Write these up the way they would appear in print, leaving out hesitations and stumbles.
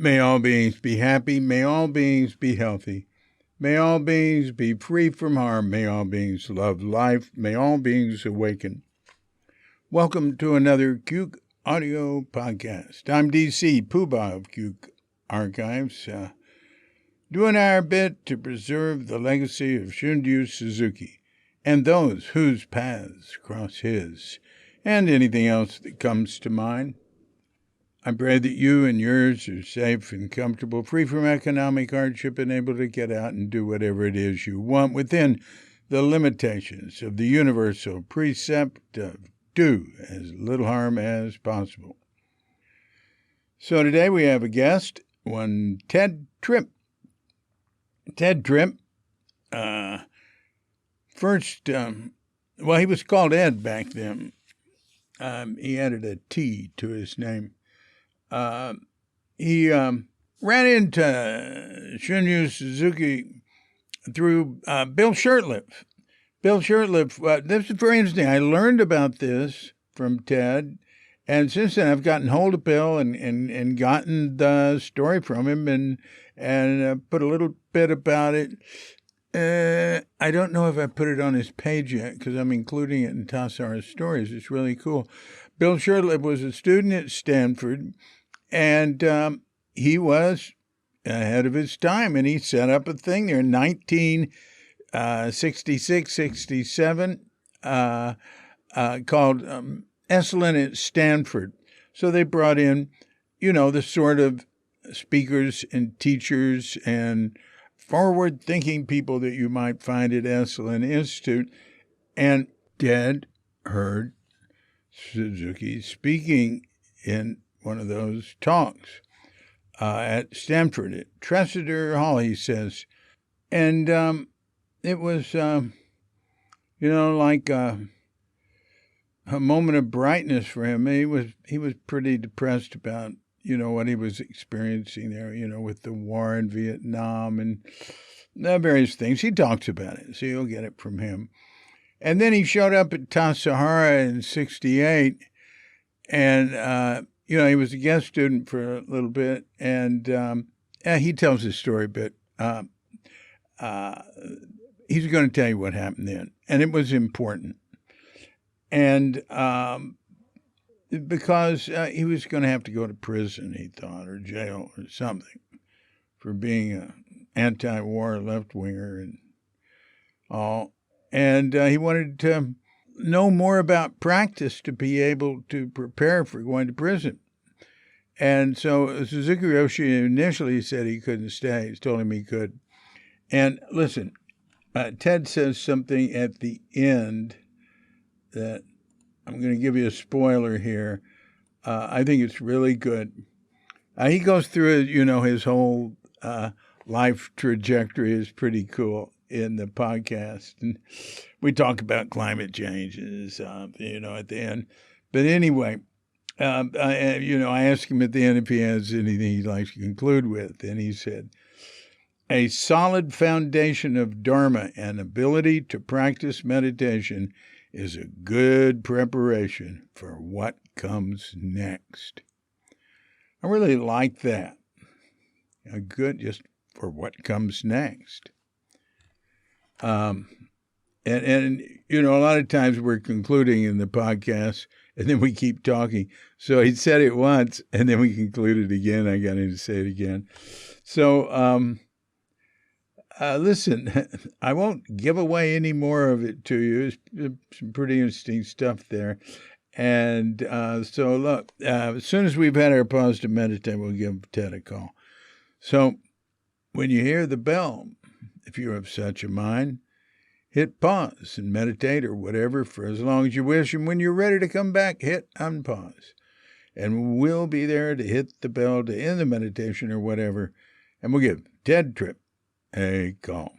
May all beings be happy. May all beings be healthy. May all beings be free from harm. May all beings love life. May all beings awaken. Welcome to another Cuke Audio Podcast. I'm DC Poobah of Cuke Archives, doing our bit to preserve the legacy of Shunryu Suzuki and those whose paths cross his, and anything else that comes to mind. I pray that you and yours are safe and comfortable, free from economic hardship, and able to get out and do whatever it is you want within the limitations of the universal precept of do as little harm as possible. So today we have a guest, one Tripp. Ted Tripp, first, he was called Ed back then. He added a T to his name. He ran into Shunryu Suzuki through Bill Shurtleff. Bill Shurtleff, this is very interesting. I learned about this from Ted, and since then I've gotten hold of Bill and gotten the story from him and put a little bit about it. I don't know if I put it on his page yet because I'm including it in Tassajara Stories. It's really cool. Bill Shurtleff was a student at Stanford, and he was ahead of his time, and he set up a thing there in 1966, 67, called Esalen at Stanford. So they brought in, the sort of speakers and teachers and forward-thinking people that you might find at Esalen Institute. And Ted heard Suzuki speaking in one of those talks at Stanford, at Tassajara Hall, he says. And it was, like a moment of brightness for him. He was pretty depressed about, what he was experiencing there, with the war in Vietnam and various things. He talks about it, so you'll get it from him. And then he showed up at Tassajara in 68, and, he was a guest student for a little bit, and he tells his story a bit. He's going to tell you what happened then, and it was important. And because he was going to have to go to prison, he thought, or jail or something, for being an anti-war left-winger and all. And he wanted to know more about practice to be able to prepare for going to prison. And so Suzuki Roshi initially said he couldn't stay. He told him he could. And listen, Ted says something at the end that I'm going to give you a spoiler here. I think it's really good. He goes through, his whole life trajectory is pretty cool in the podcast. And we talk about climate changes, at the end. But anyway, I asked him at the end if he has anything he'd like to conclude with. And he said, a solid foundation of dharma and ability to practice meditation is a good preparation for what comes next. I really like that. A good just for what comes next. And a lot of times we're concluding in the podcast and then we keep talking. So he said it once and then we concluded again. I got him to say it again. So, listen, I won't give away any more of it to you. There's some pretty interesting stuff there. And so, look, as soon as we've had our pause to meditate, we'll give Ted a call. So when you hear the bell, if you have such a mind, hit pause and meditate or whatever for as long as you wish. And when you're ready to come back, hit unpause. And we'll be there to hit the bell to end the meditation or whatever. And we'll give Ted Tripp a call.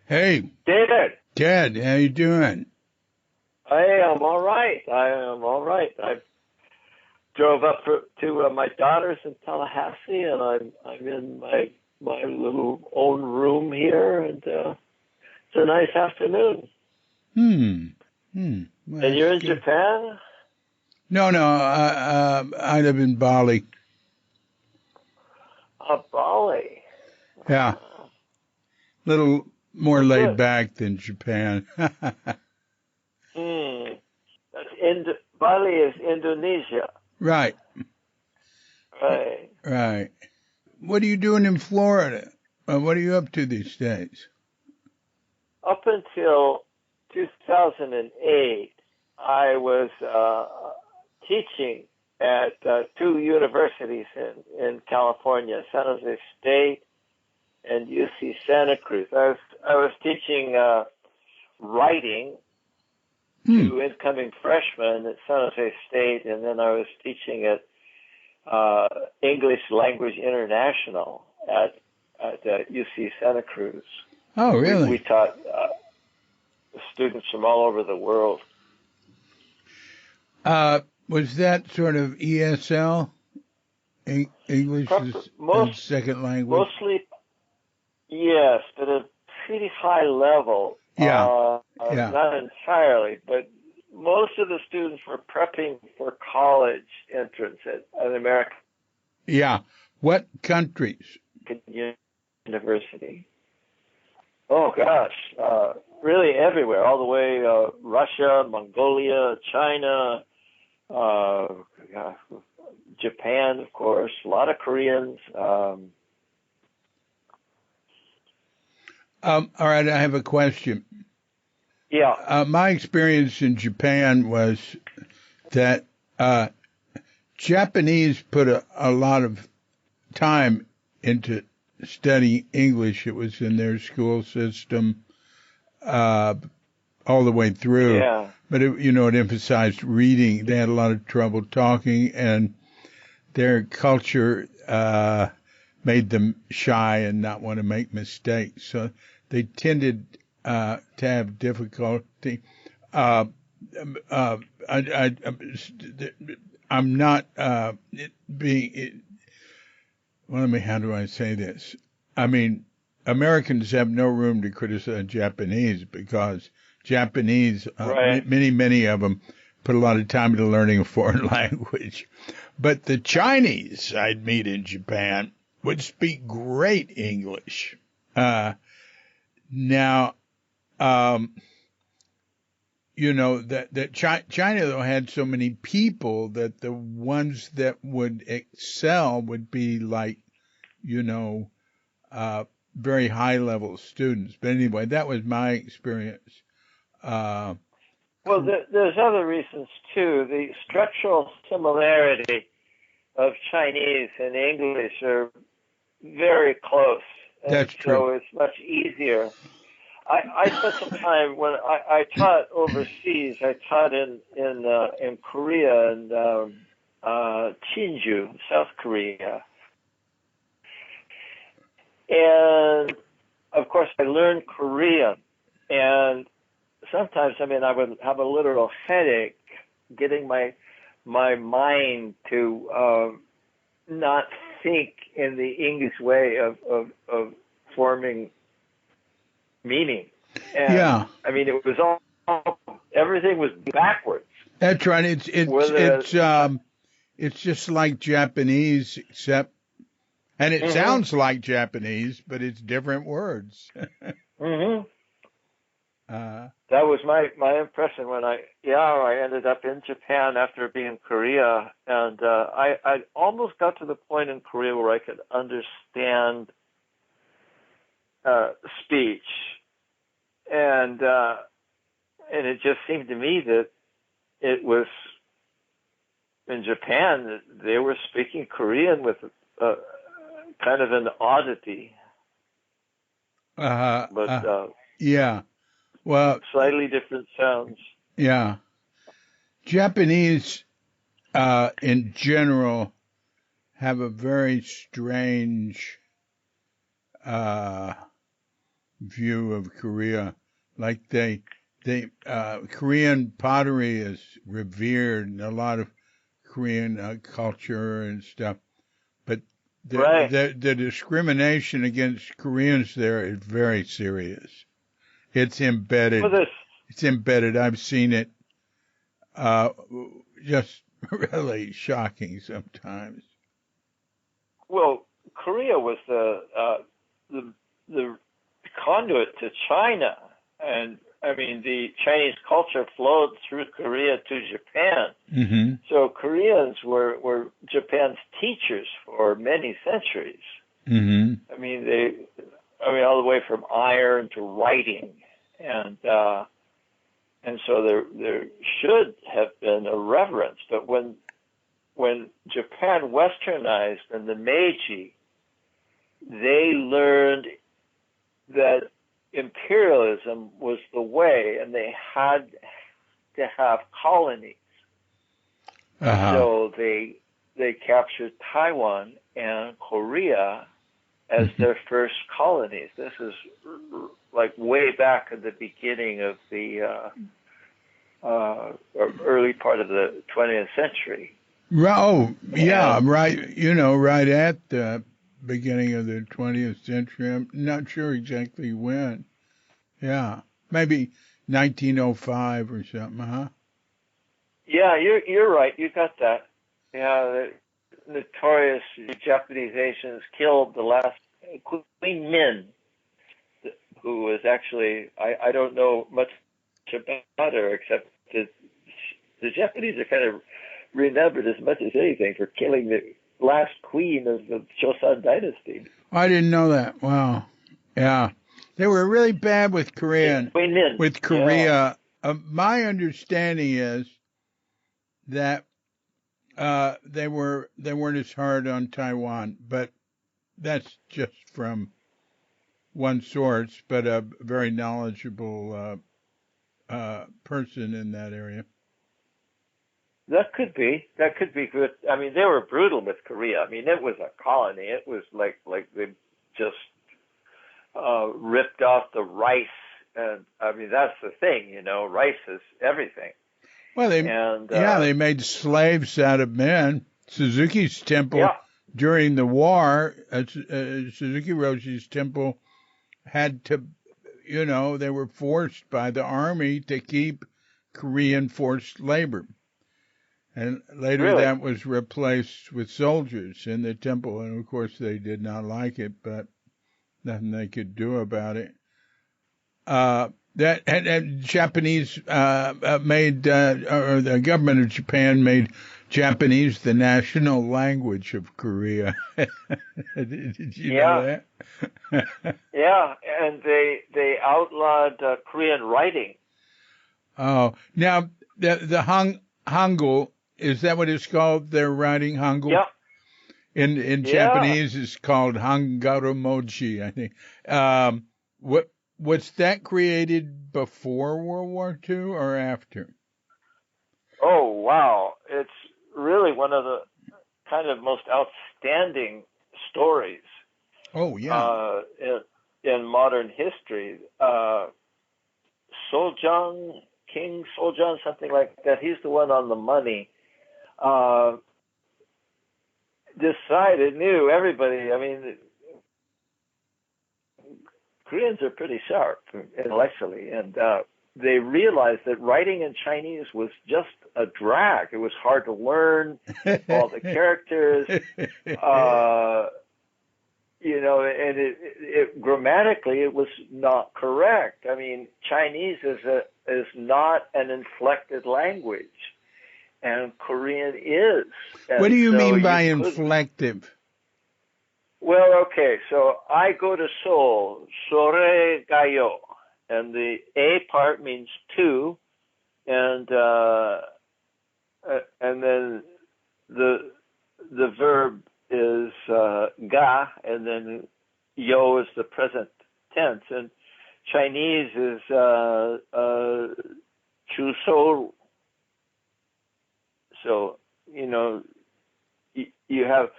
Hey, David. Ted, how you doing? I am all right. I drove up to my daughter's in Tallahassee, and I'm in my little own room here, and it's a nice afternoon. Well, And you're in good. Japan? No, I live in Bali. Bali. Yeah, little more Well, laid good. back than Japan. Bali is Indonesia. Right, Right. right. What are you doing in Florida? What are you up to these days? Up until 2008, I was teaching at two universities in California, San Jose State and UC Santa Cruz. I was teaching writing to incoming freshmen at San Jose State, and then I was teaching at English Language International at UC Santa Cruz. Oh, really? We taught students from all over the world. Was that sort of ESL, English as second language? Mostly, yes, but a pretty high level. Yeah. Not entirely, but most of the students were prepping for college entrance at an American Yeah. What countries? university. Oh, gosh. Really everywhere, all the way Russia, Mongolia, China, Japan, of course, a lot of Koreans. All right, I have a question. Yeah. My experience in Japan was that Japanese put a lot of time into studying English. It was in their school system all the way through. Yeah. But, it emphasized reading. They had a lot of trouble talking, and their culture made them shy and not want to make mistakes. So they tended to have difficulty. I'm not being. Well, how do I say this? I mean, Americans have no room to criticize Japanese because Japanese, Right. many of them put a lot of time into learning a foreign language. But the Chinese I'd meet in Japan would speak great English. Now, that China, though, had so many people that the ones that would excel would be like, very high level students. But anyway, that was my experience. Well, there's other reasons too. The structural similarity of Chinese and English are very close. And That's true. So it's much easier. I spent some time when I taught overseas. I taught in Korea and Jeonju, South Korea, and of course I learned Korean. And sometimes, I would have a literal headache getting my mind to not think in the English way of forming meaning. And, Yeah. It was all, everything was backwards. That's right. It's just like Japanese, except, and it sounds like Japanese, but it's different words. That was my impression when I ended up in Japan after being in Korea, and I almost got to the point in Korea where I could understand speech, and it just seemed to me that it was in Japan that they were speaking Korean with kind of an oddity, but yeah. Well, slightly different sounds. Yeah. Japanese, in general, have a very strange view of Korea. Like Korean pottery is revered in a lot of Korean culture and stuff. But Right. the discrimination against Koreans there is very serious. It's embedded. Well, It's embedded. I've seen it. Just really shocking sometimes. well, Korea was the conduit to China, and I mean the Chinese culture flowed through Korea to Japan. Mm-hmm. So Koreans were Japan's teachers for many centuries. Mm-hmm. I mean all the way from iron to writing, and so there should have been a reverence. But when Japan westernized in the Meiji, they learned that imperialism was the way, and they had to have colonies. Uh-huh. So they captured Taiwan and Korea as their first colonies. This is like way back at the beginning of the early part of the 20th century. Oh, yeah, right. Right at the beginning of the 20th century. I'm not sure exactly when. Yeah, maybe 1905 or something, huh? Yeah, you're right. You got that. Yeah, the notorious Japanizations killed the last Queen Min, who was actually I don't know much about her except that the Japanese are kind of remembered as much as anything for killing the last queen of the Joseon dynasty. I didn't know that. Wow. Yeah. They were really bad with Queen Min. with Yeah. Korea. My understanding is that they weren't as hard on Taiwan, but that's just from one source, but a very knowledgeable person in that area. That could be. That could be good. I mean, they were brutal with Korea. I mean, it was a colony. It was like they just ripped off the rice, and I mean that's the thing. Rice is everything. Well, they made slaves out of men. Suzuki's temple during the war, Suzuki Roshi's temple had to, they were forced by the army to keep Korean forced labor. And later that was replaced with soldiers in the temple. And of course they did not like it, but nothing they could do about it. And Japanese made, or the government of Japan made Japanese the national language of Korea. Did you know that? Yeah, and they outlawed Korean writing. Oh, now the Hangul, is that what it's called? Their writing Hangul. Yeah. In Japanese, it's called Hangaromochi, I think. Was that created before World War II or after? Oh, wow. It's really one of the kind of most outstanding stories. Oh, yeah. In modern history. Soljang, King Soljang, something like that. He's the one on the money. Knew everybody. I mean, Koreans are pretty sharp intellectually, and they realized that writing in Chinese was just a drag. It was hard to learn all the characters, and it grammatically it was not correct. I mean, Chinese is not an inflected language, and Korean is. And what do you mean by inflective? Well, okay, so I go to Seoul, Sore gayo, and the A part means to, and then the verb is ga, and then yo is the present tense, and Chinese is chu so. So you have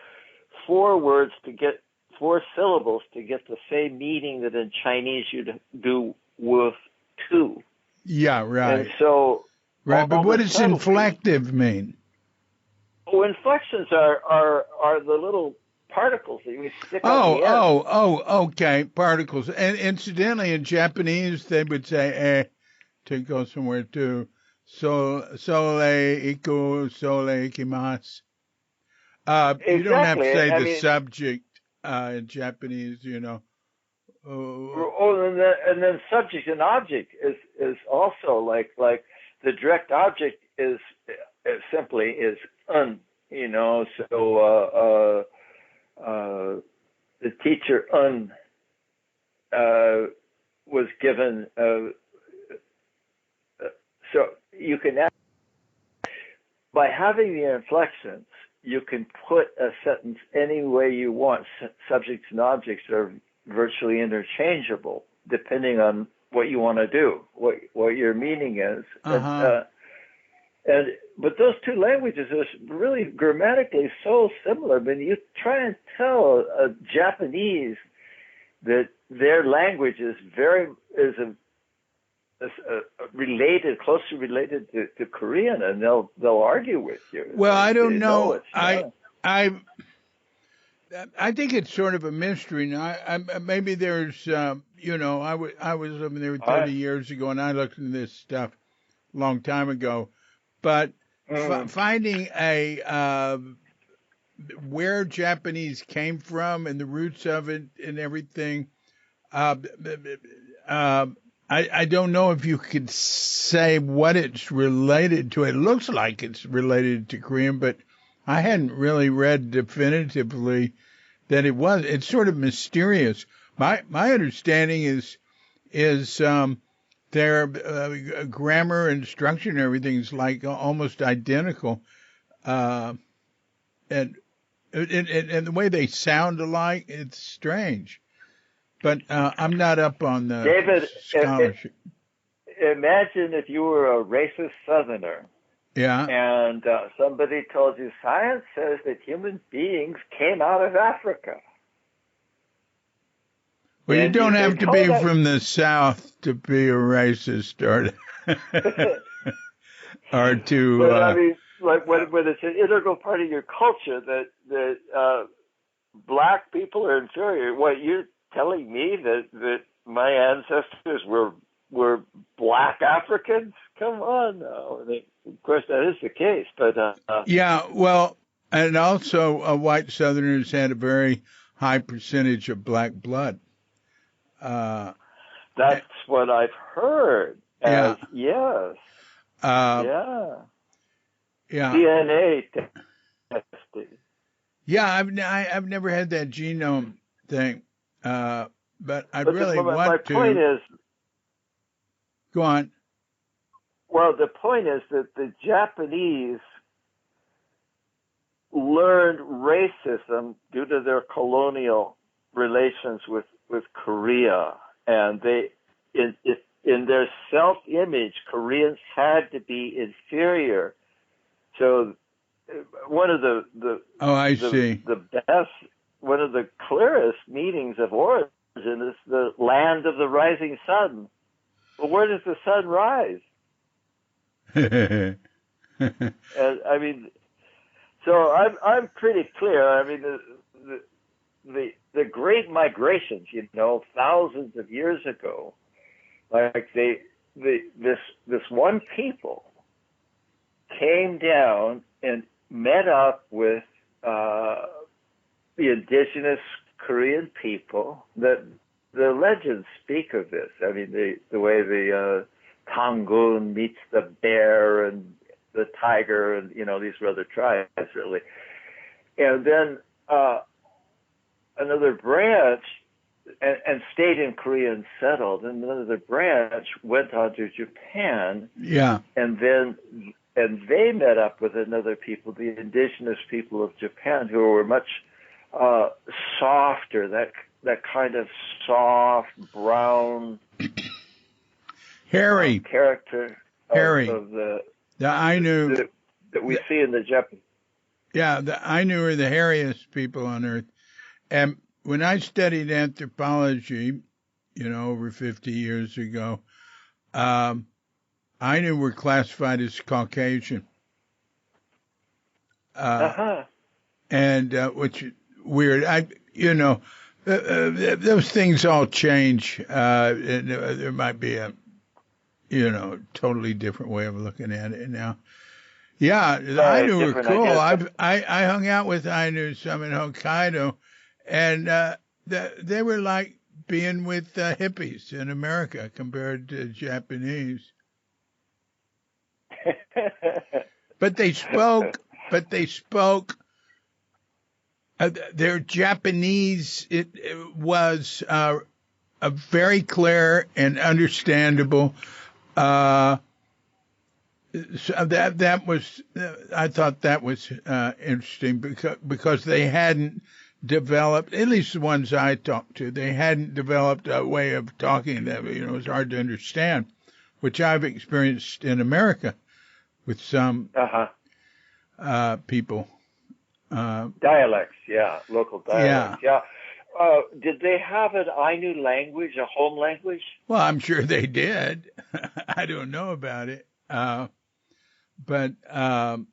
4 words to get 4 syllables to get the same meaning that in Chinese you'd do with 2. Yeah, right. And so, right. But what does inflective mean? Oh, inflections are the little particles that you stick on the end. Okay, particles. And incidentally, in Japanese, they would say to go somewhere too. Sole iku, sole ikimasu. Exactly. You don't have to say the subject in Japanese, you know. And then subject and object is also like the direct object is simply is un, you know. So the teacher un was given. So you can by having the inflections, you can put a sentence any way you want. Subjects and objects are virtually interchangeable, depending on what you want to do, what your meaning is. But those two languages are really grammatically so similar. I mean, you try and tell a Japanese that their language is closely related to Korean, and they'll argue with you. Well, I don't know. I think it's sort of a mystery. Now, maybe there's, you know, I was living there 30 years ago, and I looked into this stuff a long time ago. But finding where Japanese came from and the roots of it and everything, I don't know if you could say what it's related to. It looks like it's related to Korean, but I hadn't really read definitively that it was. It's sort of mysterious. My understanding is their grammar and structure and everything is like almost identical, and the way they sound alike, it's strange. But I'm not up on the David, scholarship. Imagine if you were a racist Southerner. Yeah. And somebody told you science says that human beings came out of Africa. Well, you don't have to be from the South to be a racist or to. But I mean, like when it's an integral part of your culture that black people are inferior. What you're telling me that my ancestors were black Africans? Come on now. Of course, that is the case, but yeah. Well, and also white Southerners had a very high percentage of black blood. That's what I've heard. Yes. Yeah. DNA testing. Yeah, I've never had that genome thing, but I'd really want to. My point is. Go on. Well, the point is that the Japanese learned racism due to their colonial relations with Korea, and they, in their self-image, Koreans had to be inferior. So, one of the best, one of the clearest meanings of origin is the land of the rising sun. Well, where does the sun rise? And I mean, so I'm pretty clear. I mean, the great migrations, you know, thousands of years ago, like this one people came down and met up with the indigenous Korean people. That the legends speak of this. I mean, the way the Tangun meets the bear and the tiger, and you know, these were other tribes really. And then another branch and stayed in Korea and settled, and another branch went on to Japan. Yeah. And they met up with another people, the indigenous people of Japan, who were much softer, that kind of soft brown hairy character of the Ainu that we see in the Japanese. Yeah, the Ainu are the hairiest people on earth. And when I studied anthropology, over 50 years ago, Ainu were classified as Caucasian. And which weird. Those things all change. There might be a, totally different way of looking at it now. Yeah, the Ainu were cool. I hung out with Ainu some in Hokkaido, and they were like being with hippies in America compared to Japanese. But they spoke. Their Japanese. It was a very clear and understandable. So that was, I thought that was interesting because they hadn't developed, at least the ones I talked to, they hadn't developed a way of talking that it was hard to understand, which I've experienced in America with some people. Dialects, local dialects, yeah. Did they have an Ainu language, a home language? Well, I'm sure they did. I don't know about it. But of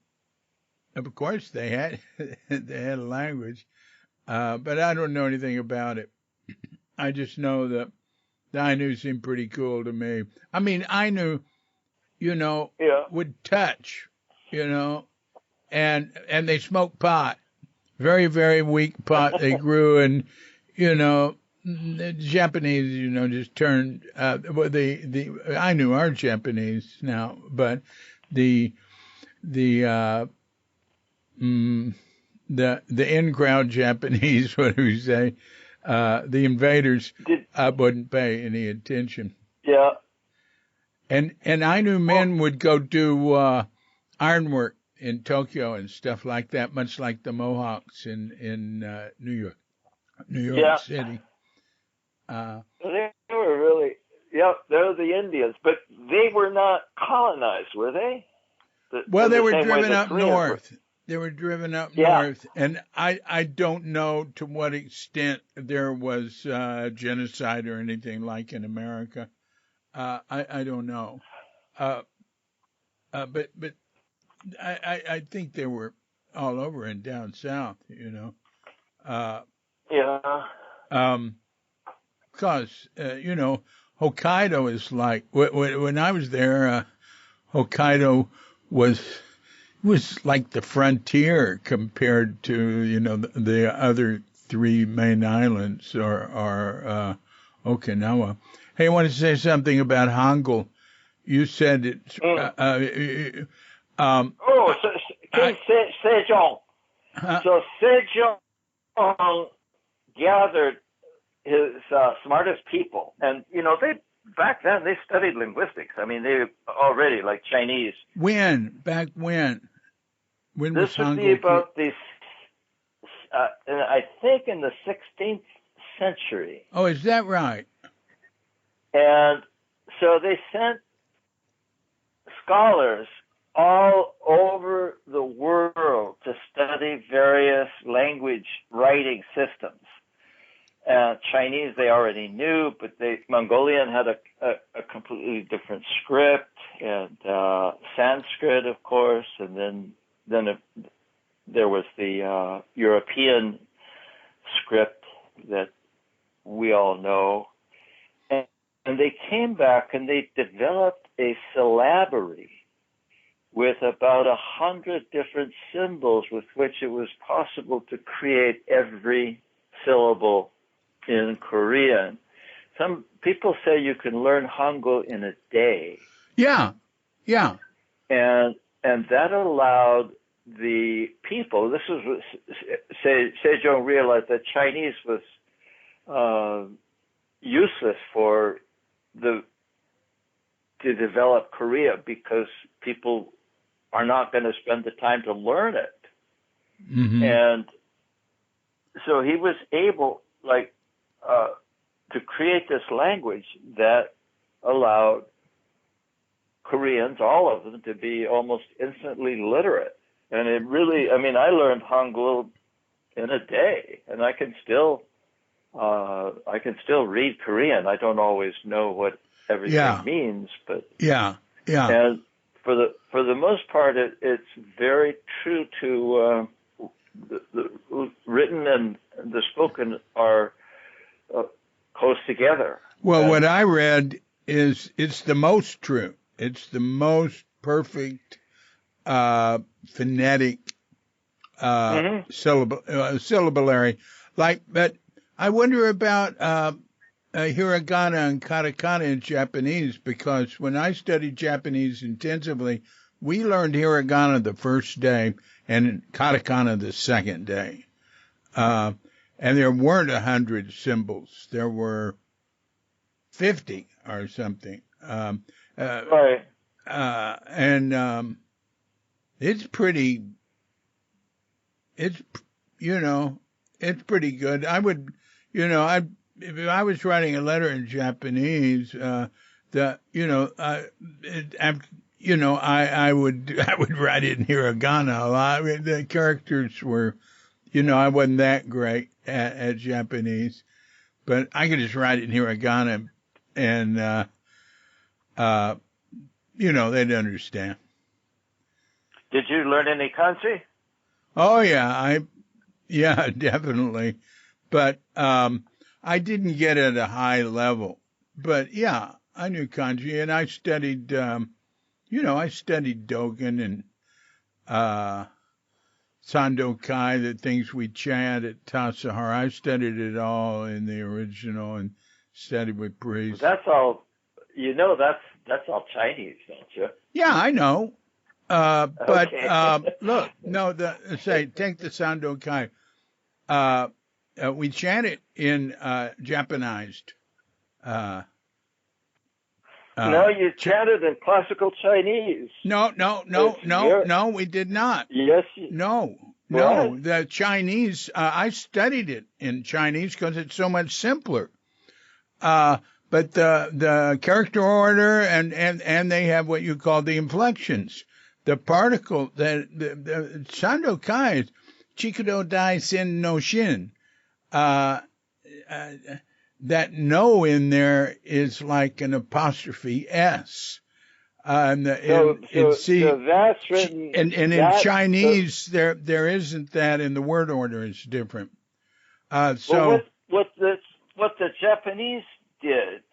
course they had a language, but I don't know anything about it. I just know that the Ainu seemed pretty cool to me. I mean, Ainu, would touch, and they smoked pot, very, very weak pot they grew, and the Japanese, just turned. The Ainu are Japanese now, but the in-crowd Japanese, what do we say? The invaders wouldn't pay any attention. Yeah. And Ainu men would go do ironwork in Tokyo and stuff like that, much like the Mohawks in New York City. They were really, they're the Indians, but they were not colonized, were they? They were driven up north. They were driven up north, and I don't know to what extent there was genocide or anything like in America. I don't know, but I think they were all over and down south, because Hokkaido is like when I was there, Hokkaido was like the frontier compared to the other three main islands or Okinawa. Hey, I want to say something about Hangul. You said it's Sejong. So Sejong gathered his smartest people, and they back then they studied linguistics. I mean, they already like Chinese. Back when? When this was would Hangul? Be about the I think in the 16th century. Oh, is that right? And so they sent scholars all over the world to study various language writing systems. Chinese they already knew, but Mongolian had a completely different script, and Sanskrit, of course, and then there was the European script that we all know. And they came back and they developed a syllabary with about 100 different symbols with which it was possible to create every syllable in Korean. Some people say you can learn Hangul in a day. Yeah. And that allowed the people, this was what Sejong realized that Chinese was useless to develop Korea because people are not going to spend the time to learn it. Mm-hmm. And so he was able, to create this language that allowed Koreans, all of them, to be almost instantly literate. And it really, I learned Hangul in a day, and I can still I can still read Korean. I don't always know what everything means, but and for the most part, it's very true to the written and the spoken are close together. Well, what I read is it's the most true. It's the most perfect phonetic syllabary. But I wonder about hiragana and katakana in Japanese, because when I studied Japanese intensively, we learned hiragana the first day and katakana the second day. And there weren't 100 symbols. There were 50 or something. Right. And it's pretty, it's pretty good. I would, if I was writing a letter in Japanese, I would write it in hiragana a lot. I mean, the characters were, I wasn't that great at Japanese, but I could just write it in hiragana and, they'd understand. Did you learn any kanji? Oh yeah, definitely. But, I didn't get at a high level, but yeah, I knew kanji, and I studied, I studied Dogen and, Sandokai, the things we chant at Tassajara. I studied it all in the original and studied with priests. That's all, that's all Chinese, don't you? Yeah, I know. But, okay. Look, no, take the Sandokai. We chant it in, Japanized. No, you chanted in classical Chinese. No, we did not. Yes. No, what? the Chinese, I studied it in Chinese because it's so much simpler. But the character order and they have what you call the inflections. The particle, the Sandokai is Chikudo Dai Sin no Shin. That no in there is like an apostrophe S. So that's written. And in Chinese, there isn't that, and the word order is different. Well, what the Japanese did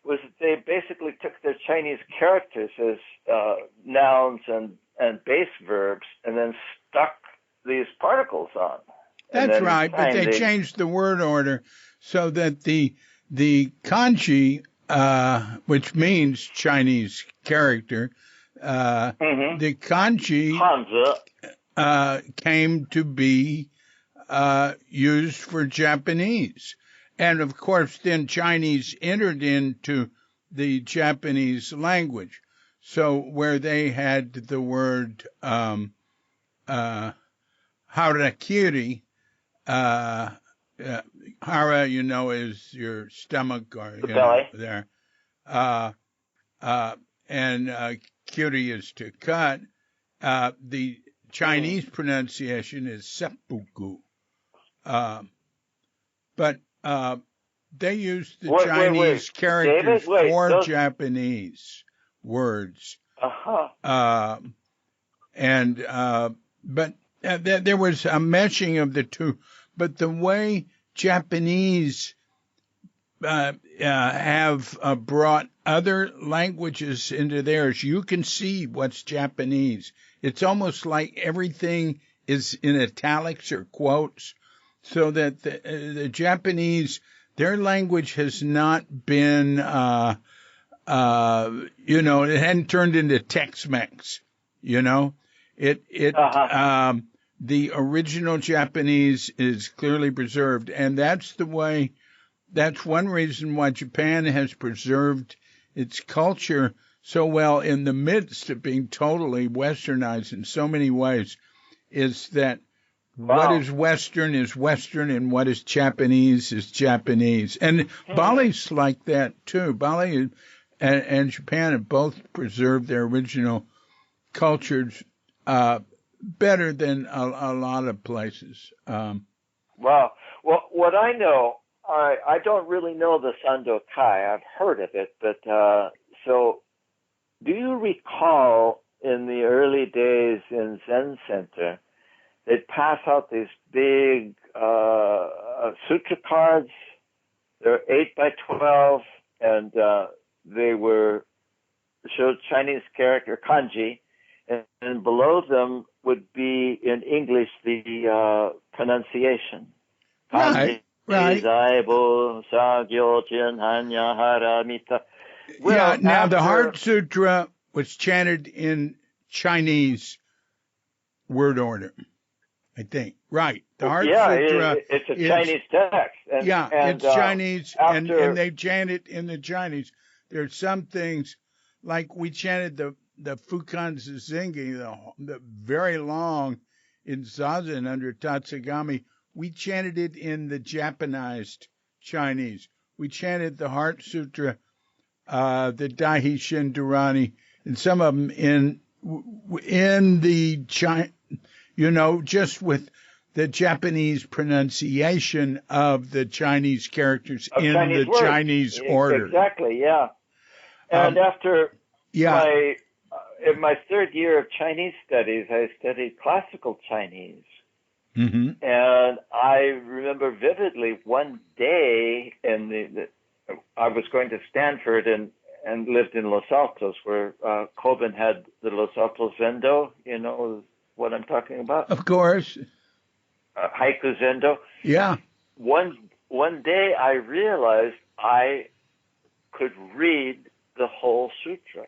was they basically took their Chinese characters as nouns and base verbs, and then stuck these particles on. That's right, but they changed the word order so that the kanji, which means Chinese character, the kanji came to be used for Japanese. And of course, then Chinese entered into the Japanese language. So where they had the word harakiri, hara, is your stomach or the belly. There, and kiri is to cut. The Chinese pronunciation is seppuku, but they used the Chinese characters for Japanese words. But there was a meshing of the two. But the way Japanese have brought other languages into theirs, you can see what's Japanese. It's almost like everything is in italics or quotes, so that the Japanese, their language has not been, it hadn't turned into Tex-Mex, the original Japanese is clearly preserved, and that's one reason why Japan has preserved its culture so well in the midst of being totally westernized in so many ways, is that what is Western, and what is Japanese is Japanese. And Bali's like that too. Bali and Japan have both preserved their original cultures better than a lot of places. Wow. Well, what I know I don't really know the Sando Kai. I've heard of it, but so do you recall in the early days in Zen Center, they'd pass out these big sutra cards. They're 8 by 12, and they showed Chinese character kanji, and below them would be in English the pronunciation. Right. Right. Well, Yeah. Now the after, Heart Sutra was chanted in Chinese word order, I think. Right. The Heart Sutra. it's a Chinese text. It's Chinese, after, and they chant it in the Chinese. There's some things, like we chanted the Fukan Zazingi, the very long in Zazen under Tatsugami. We chanted it in the Japanized Chinese. We chanted the Heart Sutra, the Daihi Shindarani, and some of them in the just with the Japanese pronunciation of the Chinese characters in Chinese the words. Chinese order. Exactly, yeah. And after yeah. in my third year of Chinese studies, I studied classical Chinese. Mm-hmm. And I remember vividly one day I was going to Stanford and lived in Los Altos, where Coben had the Los Altos Zendo. You know what I'm talking about? Of course. Haiku Zendo. Yeah. One day I realized I could read the whole sutra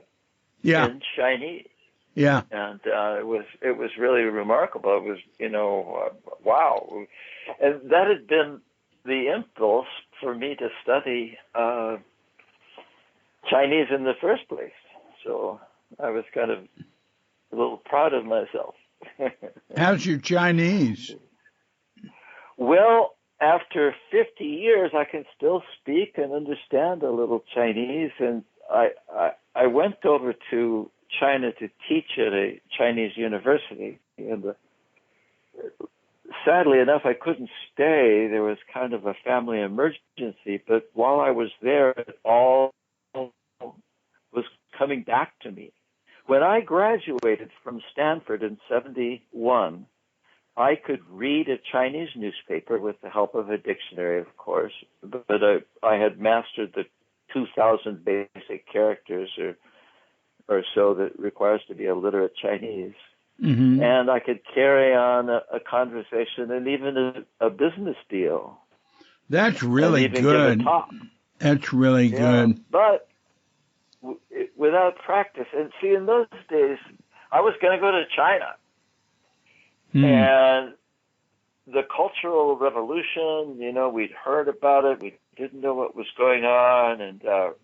in Chinese. Yeah. And it was really remarkable. It was, wow. And that had been the impulse for me to study Chinese in the first place. So I was kind of a little proud of myself. How's your Chinese? Well, after 50 years, I can still speak and understand a little Chinese. And I went over to China to teach at a Chinese university. And sadly enough, I couldn't stay. There was kind of a family emergency. But while I was there, it all was coming back to me. When I graduated from Stanford in 1971, I could read a Chinese newspaper with the help of a dictionary, of course, but I had mastered the 2,000 basic characters or so that requires to be a literate Chinese. Mm-hmm. And I could carry on a conversation and even a business deal. That's really and even good. Give a talk. That's really good. But without practice, and see, in those days, I was going to go to China. And the Cultural Revolution, we'd heard about it. We didn't know what was going on. And a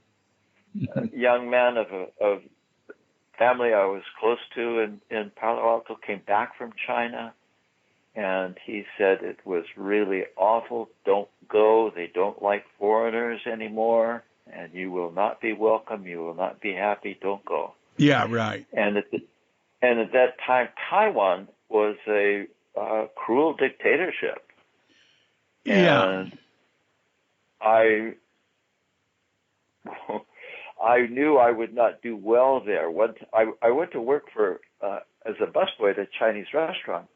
young man of family I was close to in Palo Alto came back from China. And he said it was really awful. Don't go. They don't like foreigners anymore. And you will not be welcome. You will not be happy. Don't go. Yeah, right. And at that time, Taiwan was a cruel dictatorship. Yeah. And I knew I would not do well there. I went to work as a busboy at a Chinese restaurant.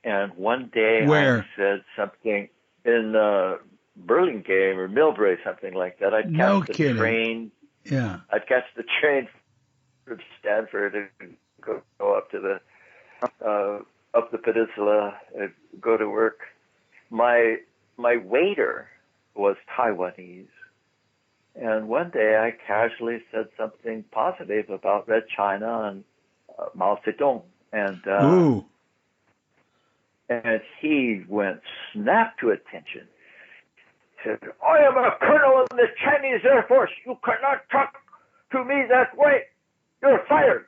And one day Where? I said something in Burlingame or Millbrae, something like that. I'd catch the train. Yeah. I'd catch the train from Stanford and go up to up the peninsula and go to work. My waiter was Taiwanese. And one day I casually said something positive about Red China and Mao Zedong. And he went snap to attention. He said, I am a colonel in the Chinese Air Force. You cannot talk to me that way. You're fired.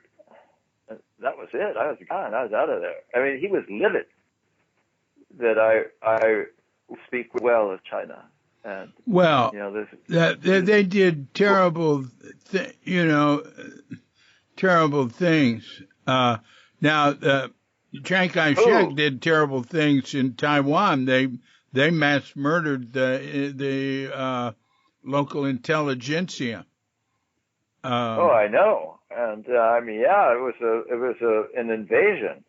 And that was it. I was gone. I was out of there. I mean, he was livid that I speak well of China. And, they did terrible, terrible things. Now, Chiang Kai-shek did terrible things in Taiwan. They they mass murdered the local intelligentsia. Oh, I know. And I mean, yeah, it was an invasion.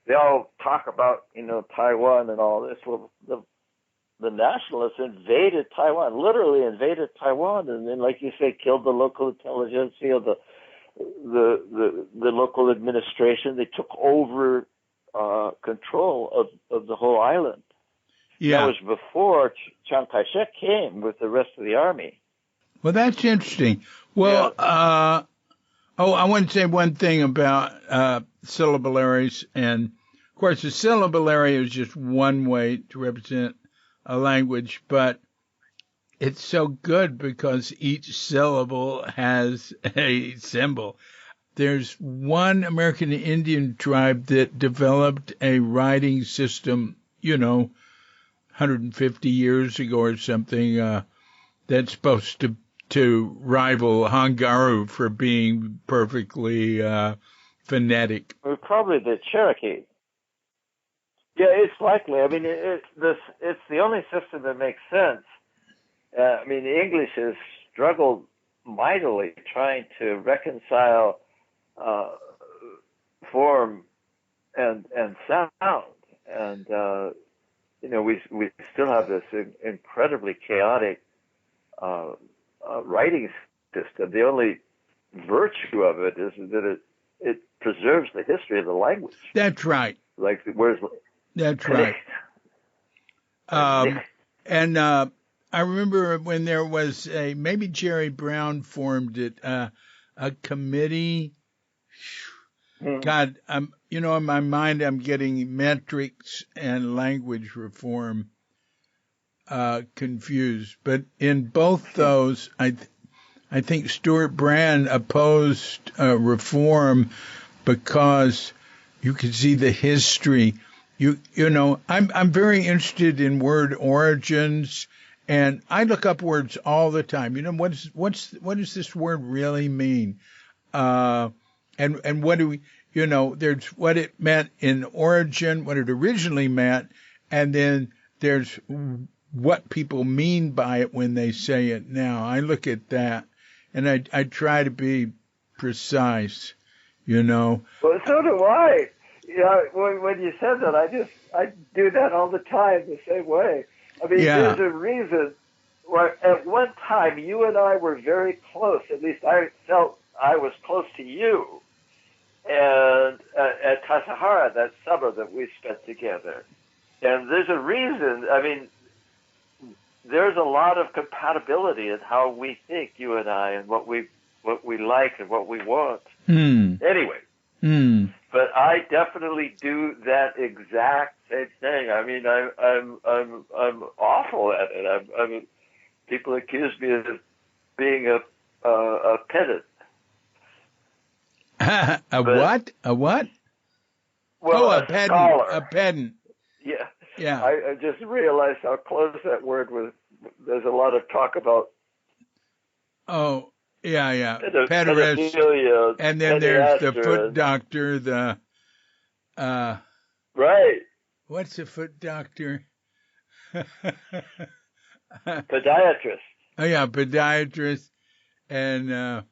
They all talk about, Taiwan and all this. Well, the nationalists invaded Taiwan, literally invaded Taiwan, and then, like you say, killed the local intelligentsia, the local administration. They took over control of the whole island. Yeah. That was before Chiang Kai-shek came with the rest of the army. Well, that's interesting. Well, I want to say one thing about syllabillaries. And, of course, a syllabillary is just one way to represent a language, but it's so good because each syllable has a symbol. There's one American Indian tribe that developed a writing system, 150 years ago or something, that's supposed to rival Hangaru for being perfectly phonetic. Probably the Cherokee. Yeah, it's likely. I mean, it's the only system that makes sense. I mean, the English has struggled mightily trying to reconcile form and sound, and we still have this incredibly chaotic writing system. The only virtue of it is that it preserves the history of the language. That's right. That's right. And I remember when there was maybe Jerry Brown formed it, a committee. God, in my mind, I'm getting metrics and language reform confused. But in both those, I think Stuart Brand opposed reform because you could see the history. I'm very interested in word origins, and I look up words all the time. What does this word really mean? And what do we, there's what it meant in origin, what it originally meant, and then there's what people mean by it when they say it now. I look at that, and I try to be precise, Well, so do I. When you said that, I do that all the time the same way. I mean, There's a reason. At one time, you and I were very close. At least I felt I was close to you. And at Tassajara, that summer that we spent together. And there's a reason. I mean, there's a lot of compatibility in how we think, you and I, and what we like and what we want. Anyway. But I definitely do that exact same thing. I mean, I'm awful at it. People accuse me of being a pedant. What? A what? Well, a pedant. Scholar. A pedant. Yeah. Yeah. I just realized how close that word was. There's a lot of talk about. Oh, yeah. Pedophilia. And then there's the foot doctor, right. What's a foot doctor? Podiatrist. Oh, yeah, podiatrist. And,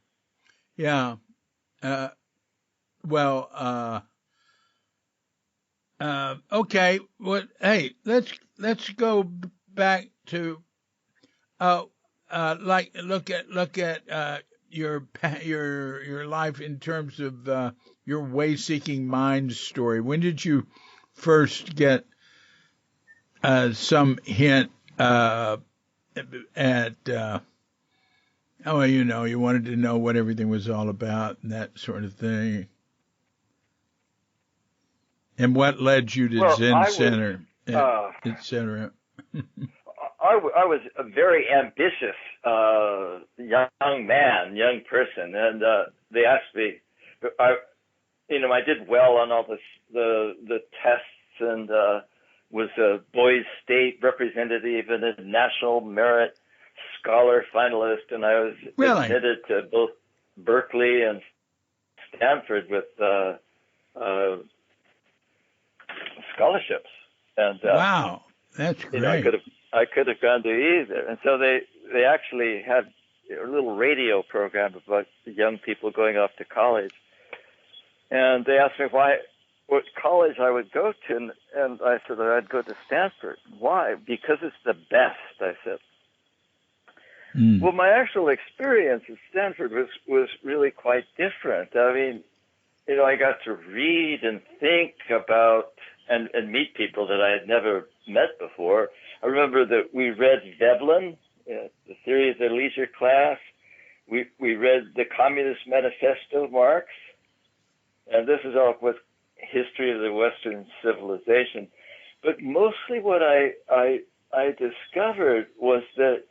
okay. Well, hey, let's go back to, look at your life in terms of your way-seeking mind story. When did you first get some hint at you wanted to know what everything was all about and that sort of thing? And what led you to Zen Center, etc.? I was a very ambitious young person, and they asked me. I did well on all the tests, and was a boys' state representative and a national merit scholar finalist, and I was admitted to both Berkeley and Stanford with scholarships. And wow. That's You know, great. I could have gone to either. And so they actually had a little radio program about young people going off to college. And they asked me what college I would go to, and I said that I'd go to Stanford. Why? Because it's the best, I said. Well, my actual experience at Stanford was really quite different. I mean, you know, I got to read and think about and meet people that I had never met before. I remember that we read Veblen, the Theory of the Leisure Class. We read the Communist Manifesto, Marx, and this is all with history of the Western civilization. But mostly what I discovered was that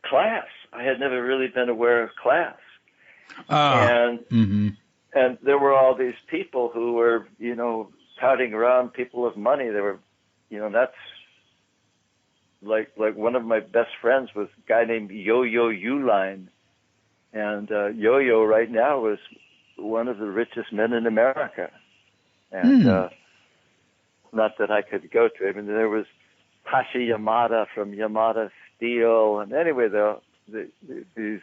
class. I had never really been aware of class. And there were all these people who were, you know, touting around people of money. They were, you know, that's like one of my best friends was a guy named Yo-Yo Uline. And Yo-Yo right now is one of the richest men in America. And not that I could go to him. And there was Tashi Yamada from Yamada Steel. And anyway, these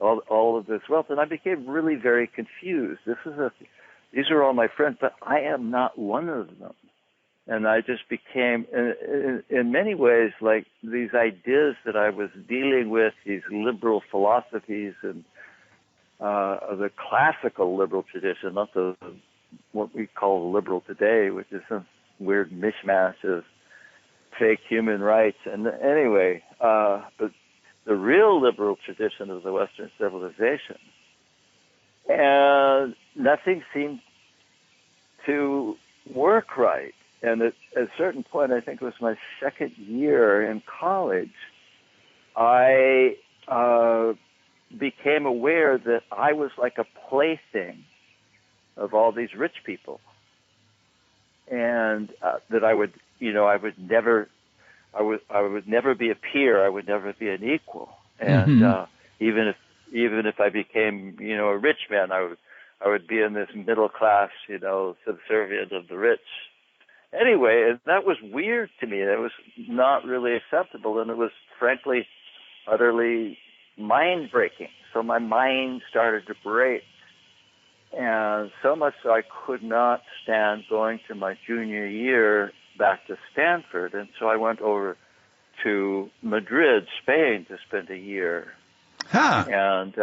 all of this wealth, and I became really very confused. These are all my friends, but I am not one of them. And I just became, in many ways, like these ideas that I was dealing with, these liberal philosophies and of the classical liberal tradition, not what we call liberal today, which is some weird mishmash of fake human rights. And anyway, but the real liberal tradition of the Western civilization. And nothing seemed to work right. And at a certain point, I think it was my second year in college, I became aware that I was like a plaything of all these rich people. And that I would never be a peer. I would never be an equal. And even if I became, you know, a rich man, I would be in this middle class, you know, subservient of the rich. Anyway, and that was weird to me. That was not really acceptable, and it was frankly utterly mind breaking. So my mind started to break, and so much so I could not stand going to my junior year back to Stanford, and so I went over to Madrid, Spain, to spend a year. And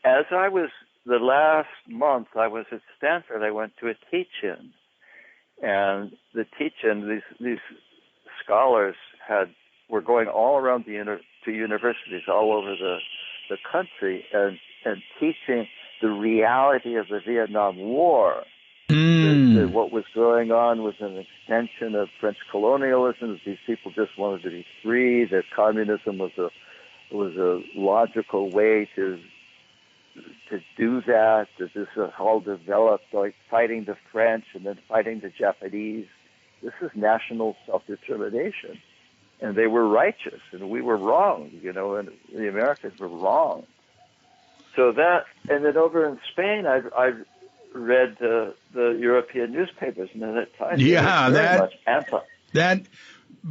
as I was the last month I was at Stanford, I went to a teach-in, and the teach-in, these scholars were going all around to universities all over the country and teaching the reality of the Vietnam War. That what was going on was an extension of French colonialism. That these people just wanted to be free. That communism was a logical way to do that. That this was all developed like fighting the French and then fighting the Japanese. This is national self-determination, and they were righteous, and we were wrong. You know, and the Americans were wrong. So that, and then over in Spain, I read the European newspapers, and at that time, very much anti. That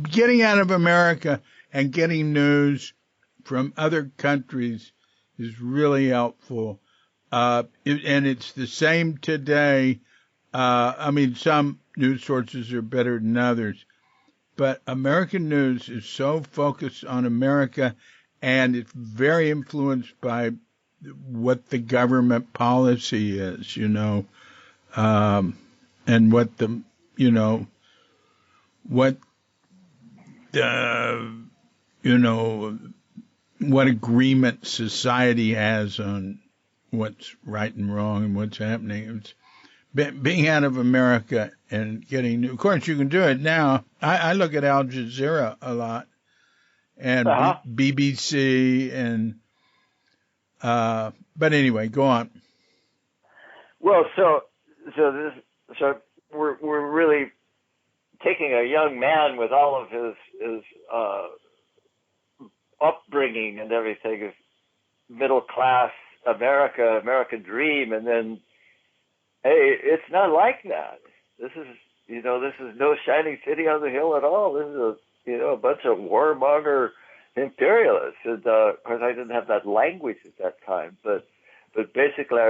getting out of America and getting news from other countries is really helpful, and it's the same today. I mean, some news sources are better than others, but American news is so focused on America, and it's very influenced by what the government policy is, you know, and what the, you know, what what agreement society has on what's right and wrong and what's happening. It's being out of America and getting new. Of course, you can do it now. I look at Al Jazeera a lot and BBC and. But anyway, go on. Well, so we're really taking a young man with all of his upbringing and everything, of middle class American dream, and then, hey, it's not like that. This is this is no shining city on the hill at all. This is a bunch of warmonger imperialists. And of course, I didn't have that language at that time, but basically,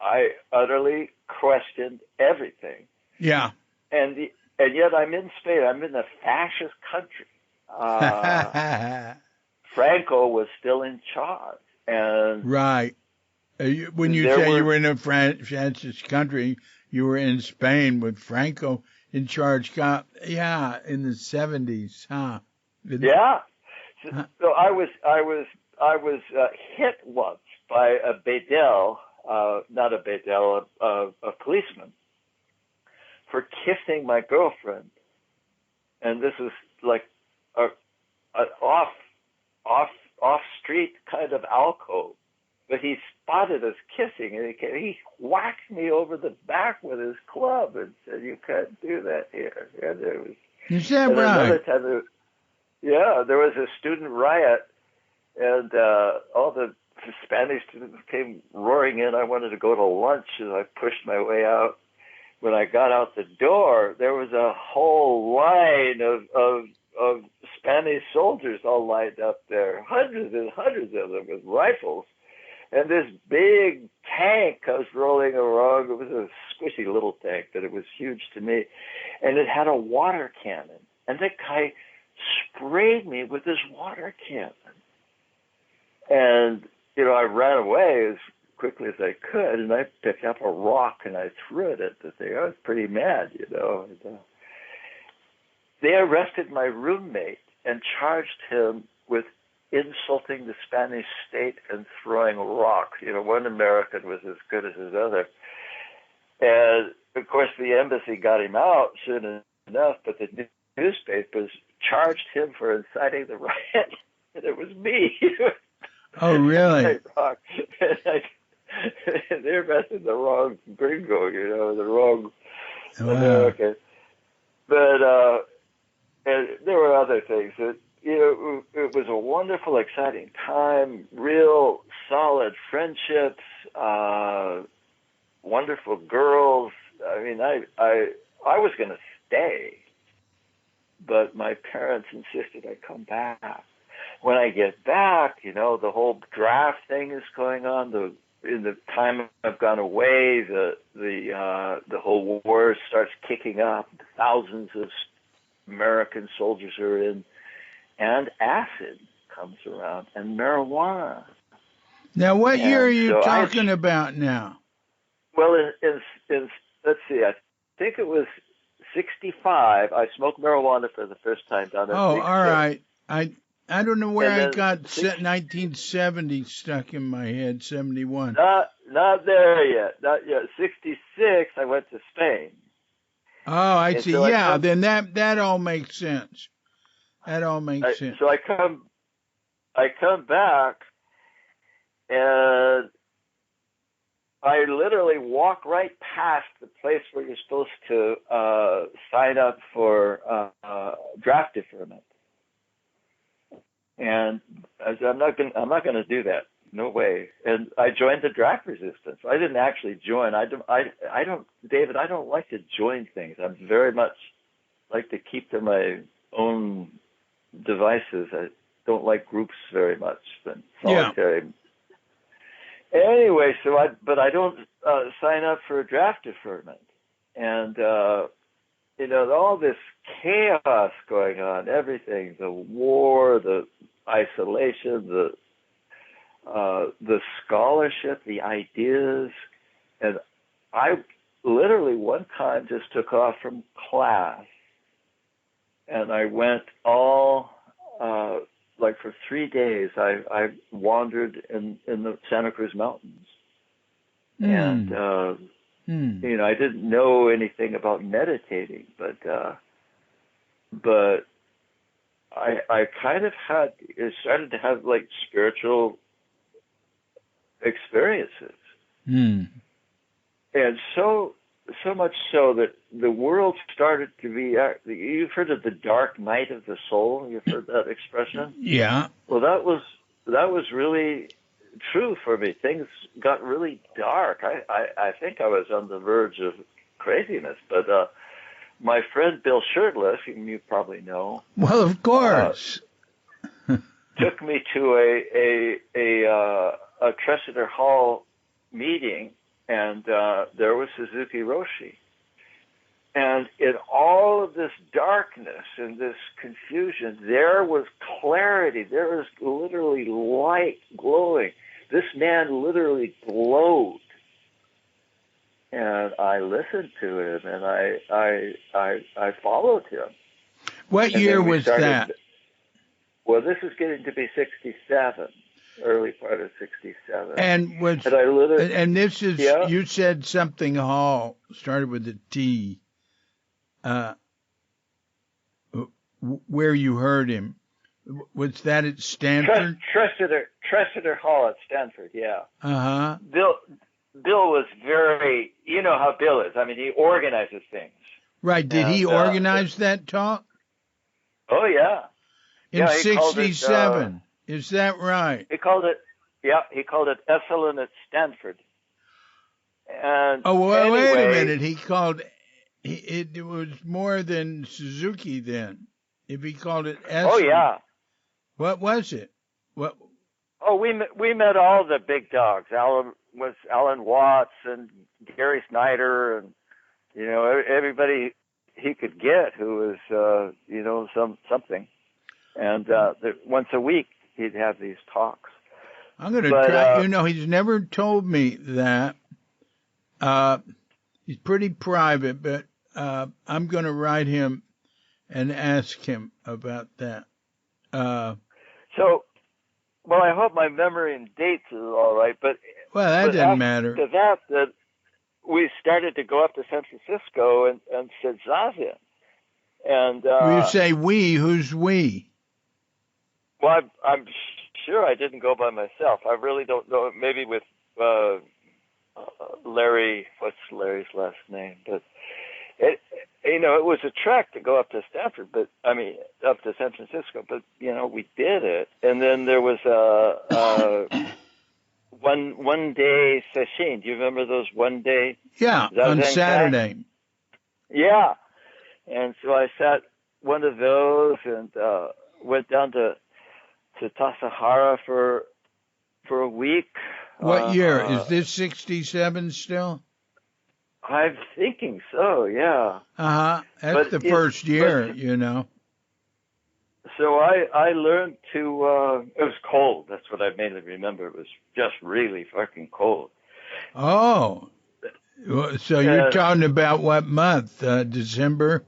I utterly questioned everything. Yeah. And yet I'm in Spain. I'm in a fascist country. Franco was still in charge, and right. When you say you were in a fascist country, you were in Spain with Franco in charge. Yeah, in the 70s, huh? Yeah. So I was hit once by a bedel, not a bedel, a policeman, for kissing my girlfriend, and this is like an off street kind of alcove. But he spotted us kissing, and he whacked me over the back with his club and said, "You can't do that here." And there was. Is that right? Another time, there was a student riot, and all the Spanish students came roaring in. I wanted to go to lunch, and I pushed my way out. When I got out the door, there was a whole line of Spanish soldiers all lined up there, hundreds and hundreds of them with rifles. And this big tank comes rolling along. It was a squishy little tank, but it was huge to me. And it had a water cannon. And that guy sprayed me with this water cannon. And, I ran away as quickly as I could, and I picked up a rock and I threw it at the thing. I was pretty mad, And, they arrested my roommate and charged him with insulting the Spanish state and throwing rocks. One American was as good as his other. And, of course, the embassy got him out soon enough, but the newspapers charged him for inciting the riot, and it was me. Oh, really? They arrested the wrong gringo, the wrong American. But and there were other things that, it was a wonderful, exciting time, real solid friendships, wonderful girls. I mean, I was going to stay, but my parents insisted I come back. When I get back, the whole draft thing is going on. In the time I've gone away, the whole war starts kicking up. Thousands of American soldiers are in. And acid comes around, and marijuana. Now, what year are you talking about now? Well, let's see, I think it was 1965. I smoked marijuana for the first time down at all Big right. I don't know where I got 1970 stuck in my head, 71. Not there yet. Not yet. 1966, I went to Spain. Oh, I see. So then that all makes sense. That all makes sense. So I come back, and I literally walk right past the place where you're supposed to sign up for draft deferment, and I said, I'm not going to do that. No way. And I joined the draft resistance. I didn't actually join. I don't, David. I don't like to join things. I'm very much like to keep to my own devices. I don't like groups very much than solitary. Yeah. Anyway, but I don't sign up for a draft deferment, and all this chaos going on, everything, the war, the isolation, the scholarship, the ideas, and I literally one time just took off from class. And I went for 3 days, I wandered in the Santa Cruz Mountains. And, I didn't know anything about meditating, but I kind of started to have like spiritual experiences. And so much so that the world started to be, you've heard of the dark night of the soul? You've heard that expression? Yeah. Well, that was really true for me. Things got really dark. I think I was on the verge of craziness. But my friend Bill Shirtless, whom you probably know, well, of course, took me to a Tresidder Hall meeting, and there was Suzuki Roshi. And in all of this darkness and this confusion, there was clarity. There was literally light glowing. This man literally glowed. And I listened to him, and I followed him. What year was that? Well, this is getting to be 67, early part of 67. And this is, yeah. You said something Hall, started with a T. Where you heard him. Was that at Stanford? Tresidder Hall at Stanford, yeah. Uh-huh. Bill was very, you know how Bill is. I mean, he organizes things. Right. Did he organize that talk? Oh, yeah. In 67. Is that right? He called it Esalen at Stanford. And well, wait a minute. He called it was more than Suzuki then. If he called it Esalen. Oh, yeah. What was it? What? Oh, we met all the big dogs. Alan Watts and Gary Snyder, and you know, everybody he could get who was you know, something. And once a week he'd have these talks. I'm going to try. You know, he's never told me that. He's pretty private, but I'm going to write him and ask him about that. Well, I hope my memory and dates is all right, but that doesn't matter. After that, we started to go up to San Francisco and sit zazen. And you say we? Who's we? Well, I'm sure I didn't go by myself. I really don't know. Maybe with Larry. What's Larry's last name? But it was a trek to go up to Stanford, but I mean up to San Francisco. But you know, we did it, and then there was one day session. Do you remember those one day? Yeah, on Saturday. Yeah, and so I sat one of those and went down to Tassajara for a week. What year is this? 67 still? I'm thinking so, yeah. That's the first year, you know. So I learned to. It was cold. That's what I mainly remember. It was just really fucking cold. Oh, so you're talking about what month? December?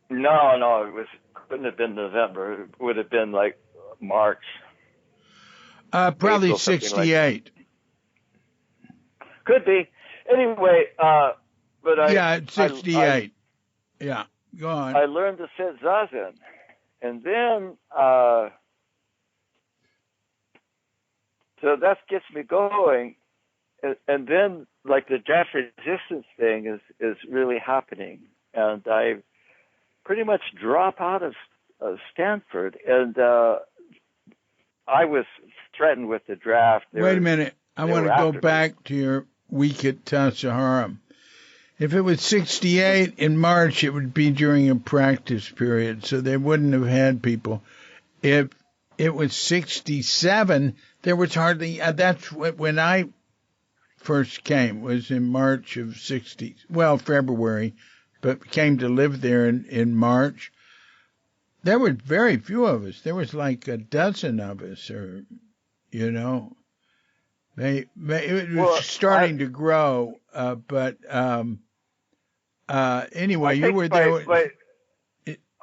No, couldn't have been November. It would have been like March. Probably April, 68. Could be. Anyway, but it's 68. Yeah, go on. I learned to sit zazen, and then so that gets me going, and then like the draft resistance thing is really happening, and I pretty much drop out of Stanford, and I was threatened with the draft. Wait a minute. I want to go back to your week at Tassajara. If it was 68 in March, it would be during a practice period, so they wouldn't have had people. If it was 67, there was hardly, that's when I first came, was in March of February, but came to live there in March. There were very few of us. There was like a dozen of us, or, you know. It was starting to grow, but anyway, you were there.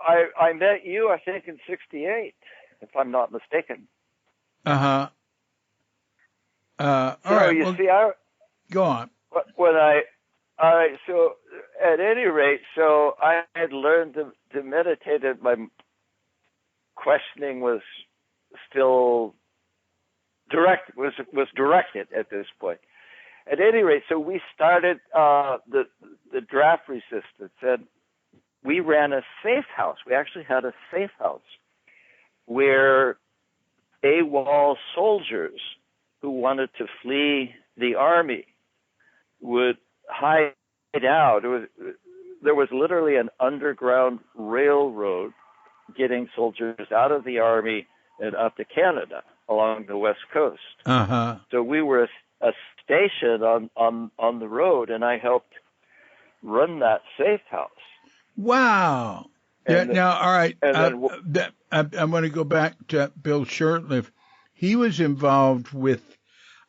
I met you, I think, in 68, if I'm not mistaken. All so right. You see, go on. All right. So at any rate, so I had learned to meditate. And my questioning was still was directed at this point. At any rate, so we started the draft resistance, and we ran a safe house. We actually had a safe house where AWOL soldiers who wanted to flee the army would hide out. There was literally an underground railroad getting soldiers out of the Army and up to Canada along the West Coast. Uh-huh. So we were a station on the road, and I helped run that safe house. Wow. And Now, all right. then, I want to go back to Bill Shurtleff. He was involved with,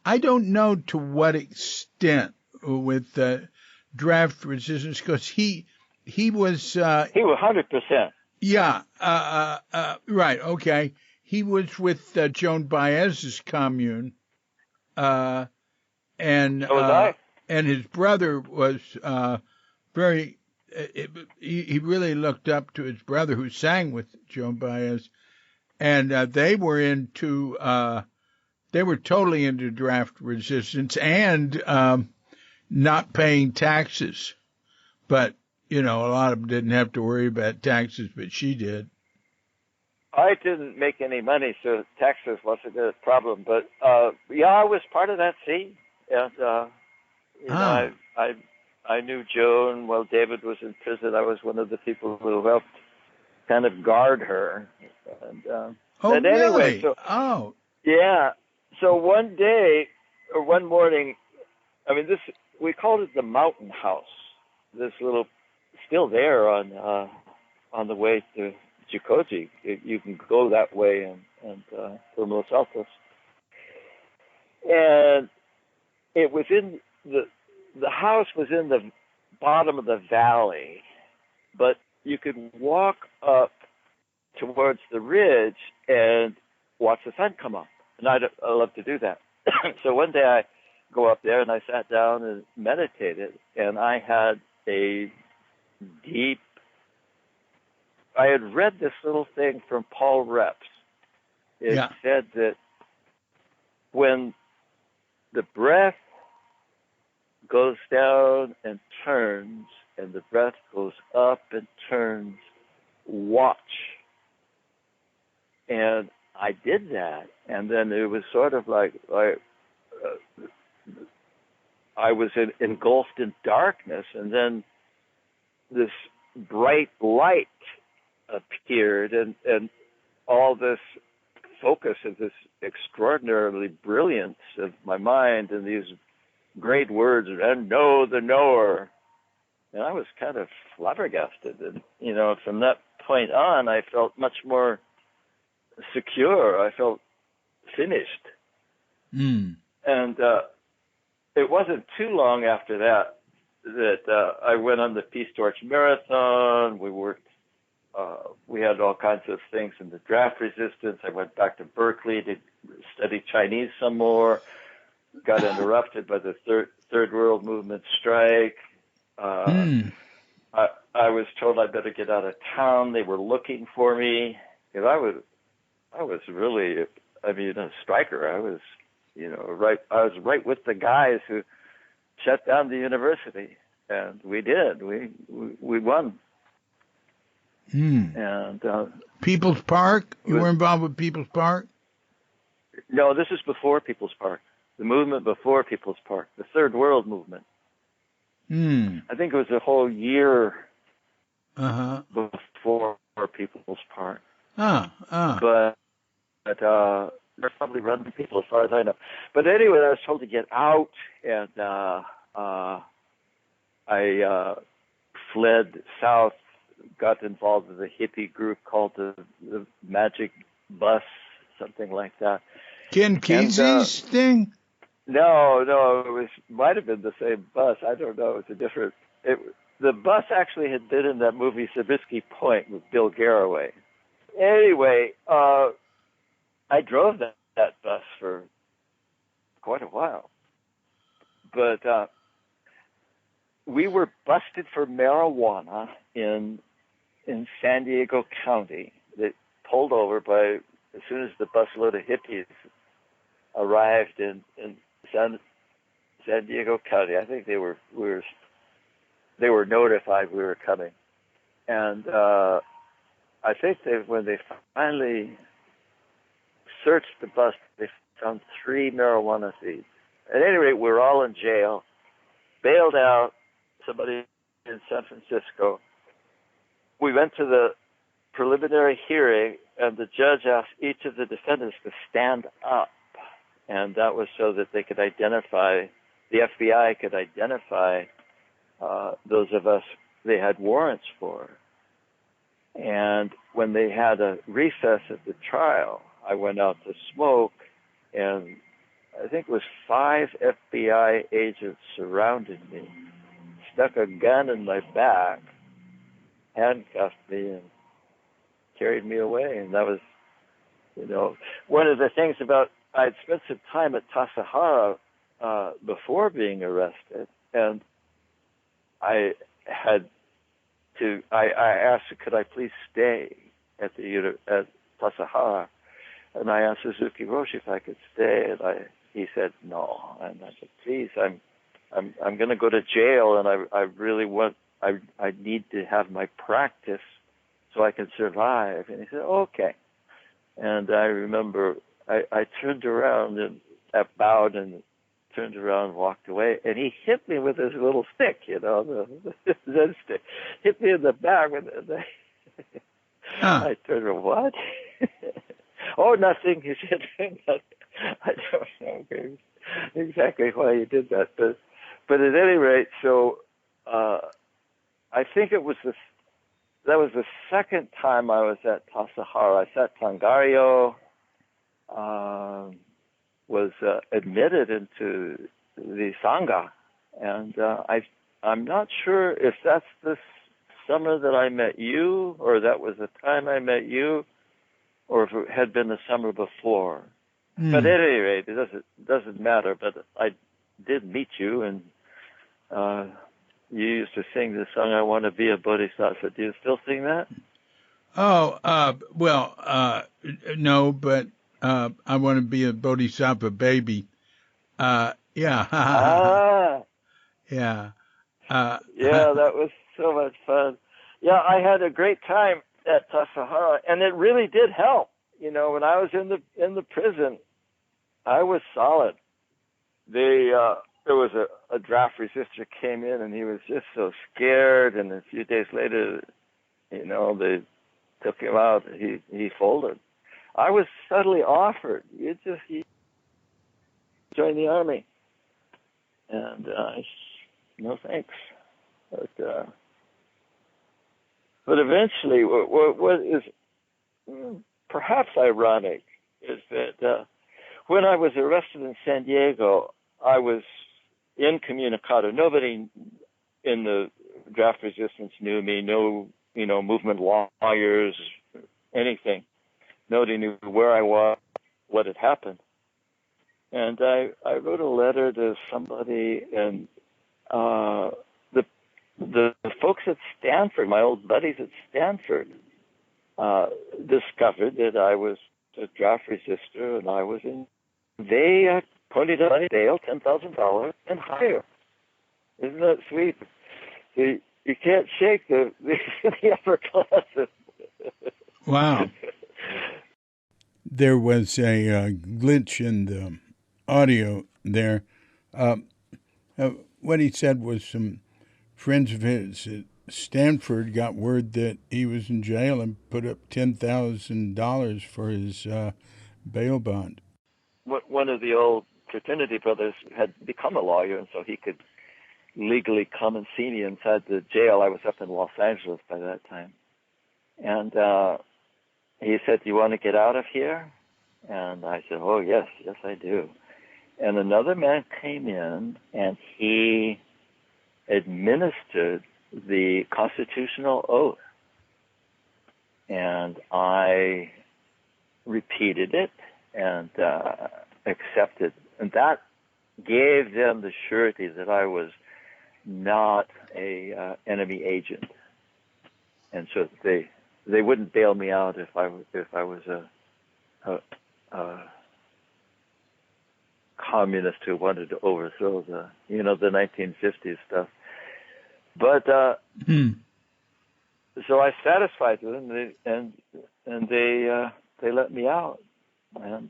I don't know to what extent, with draft resistance, because he was. He was 100%. Yeah. Right. Okay. He was with Joan Baez's commune, and So was I. and his brother was very. He really looked up to his brother, who sang with Joan Baez, and they were into. They were totally into draft resistance and not paying taxes. But, a lot of them didn't have to worry about taxes, but she did. I didn't make any money, so taxes wasn't a problem. But, yeah, I was part of that scene. And, I knew Joan while David was in prison. I was one of the people who helped kind of guard her. And, really? Anyway, yeah. So one day or one morning, we called it the Mountain House. This little, still there on the way to Jikoji. You can go that way and from Los Altos. And it was in the house was in the bottom of the valley, but you could walk up towards the ridge and watch the sun come up. And I love to do that. So one day I go up there and I sat down and meditated, and I had I had read this little thing from Paul Reps. It said that when the breath goes down and turns, and the breath goes up and turns, watch. And I did that, and then it was sort of like I was engulfed in darkness, and then this bright light appeared, and all this focus of this extraordinarily brilliance of my mind and these great words, and know the knower. And I was kind of flabbergasted. And, from that point on, I felt much more secure. I felt finished. Mm. And it wasn't too long after that I went on the Peace Torch Marathon. We worked. We had all kinds of things in the draft resistance. I went back to Berkeley to study Chinese some more. Got interrupted by the third world movement strike. I was told I better get out of town. They were looking for me. Because I was really, a striker. I was, I was right with the guys who shut down the university, and we did. We won. And People's Park. You were involved with People's Park? No, this is before People's Park. The movement before People's Park, the Third World Movement. I think it was a whole year before People's Park. But they're probably running people as far as I know. But anyway, I was told to get out, and I fled south, got involved with a hippie group called the Magic Bus, something like that. Ken Kesey's thing? No, it might have been the same bus. I don't know. It was a different. The bus actually had been in that movie Zabriskie Point with Bill Garraway. Anyway, I drove that bus for quite a while, but we were busted for marijuana in San Diego County. They pulled over as soon as the busload of hippies arrived in San Diego County. I think they were notified we were coming, and I think when they finally searched the bus, they found 3 marijuana seeds. At any rate, we're all in jail, bailed out, somebody in San Francisco. We went to the preliminary hearing, and the judge asked each of the defendants to stand up, and that was so that they could identify, the FBI could identify those of us they had warrants for. And when they had a recess at the trial, I went out to smoke, and I think it was 5 FBI agents surrounded me, stuck a gun in my back, handcuffed me, and carried me away. And that was, one of the things about, I'd spent some time at Tassajara before being arrested, and I asked, could I please stay at Tassajara? And I asked Suzuki Roshi if I could stay, and he said no. And I said, please, I'm going to go to jail, and I really I need to have my practice so I can survive. And he said, okay. And I remember I turned around and I bowed and turned around and walked away, and he hit me with his little stick, the Zen stick. Hit me in the back with it. I turned around, what? Oh, nothing. He said, I don't know exactly why he did that. But at any rate, so I think that was the second time I was at Tassajara. I sat Tangario, was admitted into the Sangha, and I'm not sure if that's this summer that I met you, or that was the time I met you, or if it had been the summer before. But at any rate, it doesn't matter. But I did meet you, and you used to sing the song, I Want to Be a Bodhisattva. Do you still sing that? Oh, no, but I want to be a Bodhisattva baby. Yeah. Ah. Yeah. Yeah, that was so much fun. Yeah, I had a great time at Tassajara, and it really did help. When I was in the prison, I was solid. There was a draft resistor came in, and he was just so scared. And a few days later, they took him out. He folded. I was suddenly offered. You join the army, and no thanks. But eventually, what is perhaps ironic is that when I was arrested in San Diego, I was incommunicado. Nobody in the draft resistance knew me. No, movement lawyers, anything. Nobody knew where I was, what had happened. And I wrote a letter to somebody, and the folks at Stanford, my old buddies at Stanford, discovered that I was a draft resistor, and I was in. They pointed out my bail, $10,000 and higher. Isn't that sweet? You can't shake the upper classes. Wow. There was a glitch in the audio there. What he said was some friends of his at Stanford got word that he was in jail and put up $10,000 for his bail bond. One of the old fraternity brothers had become a lawyer, and so he could legally come and see me inside the jail. I was up in Los Angeles by that time. And he said, do you want to get out of here? And I said, oh, yes, I do. And another man came in, and he administered the constitutional oath. And I repeated it and accepted. And that gave them the surety that I was not a enemy agent. And so they wouldn't bail me out if I was a communist who wanted to overthrow the 1950s stuff. But so I satisfied them, and they let me out. And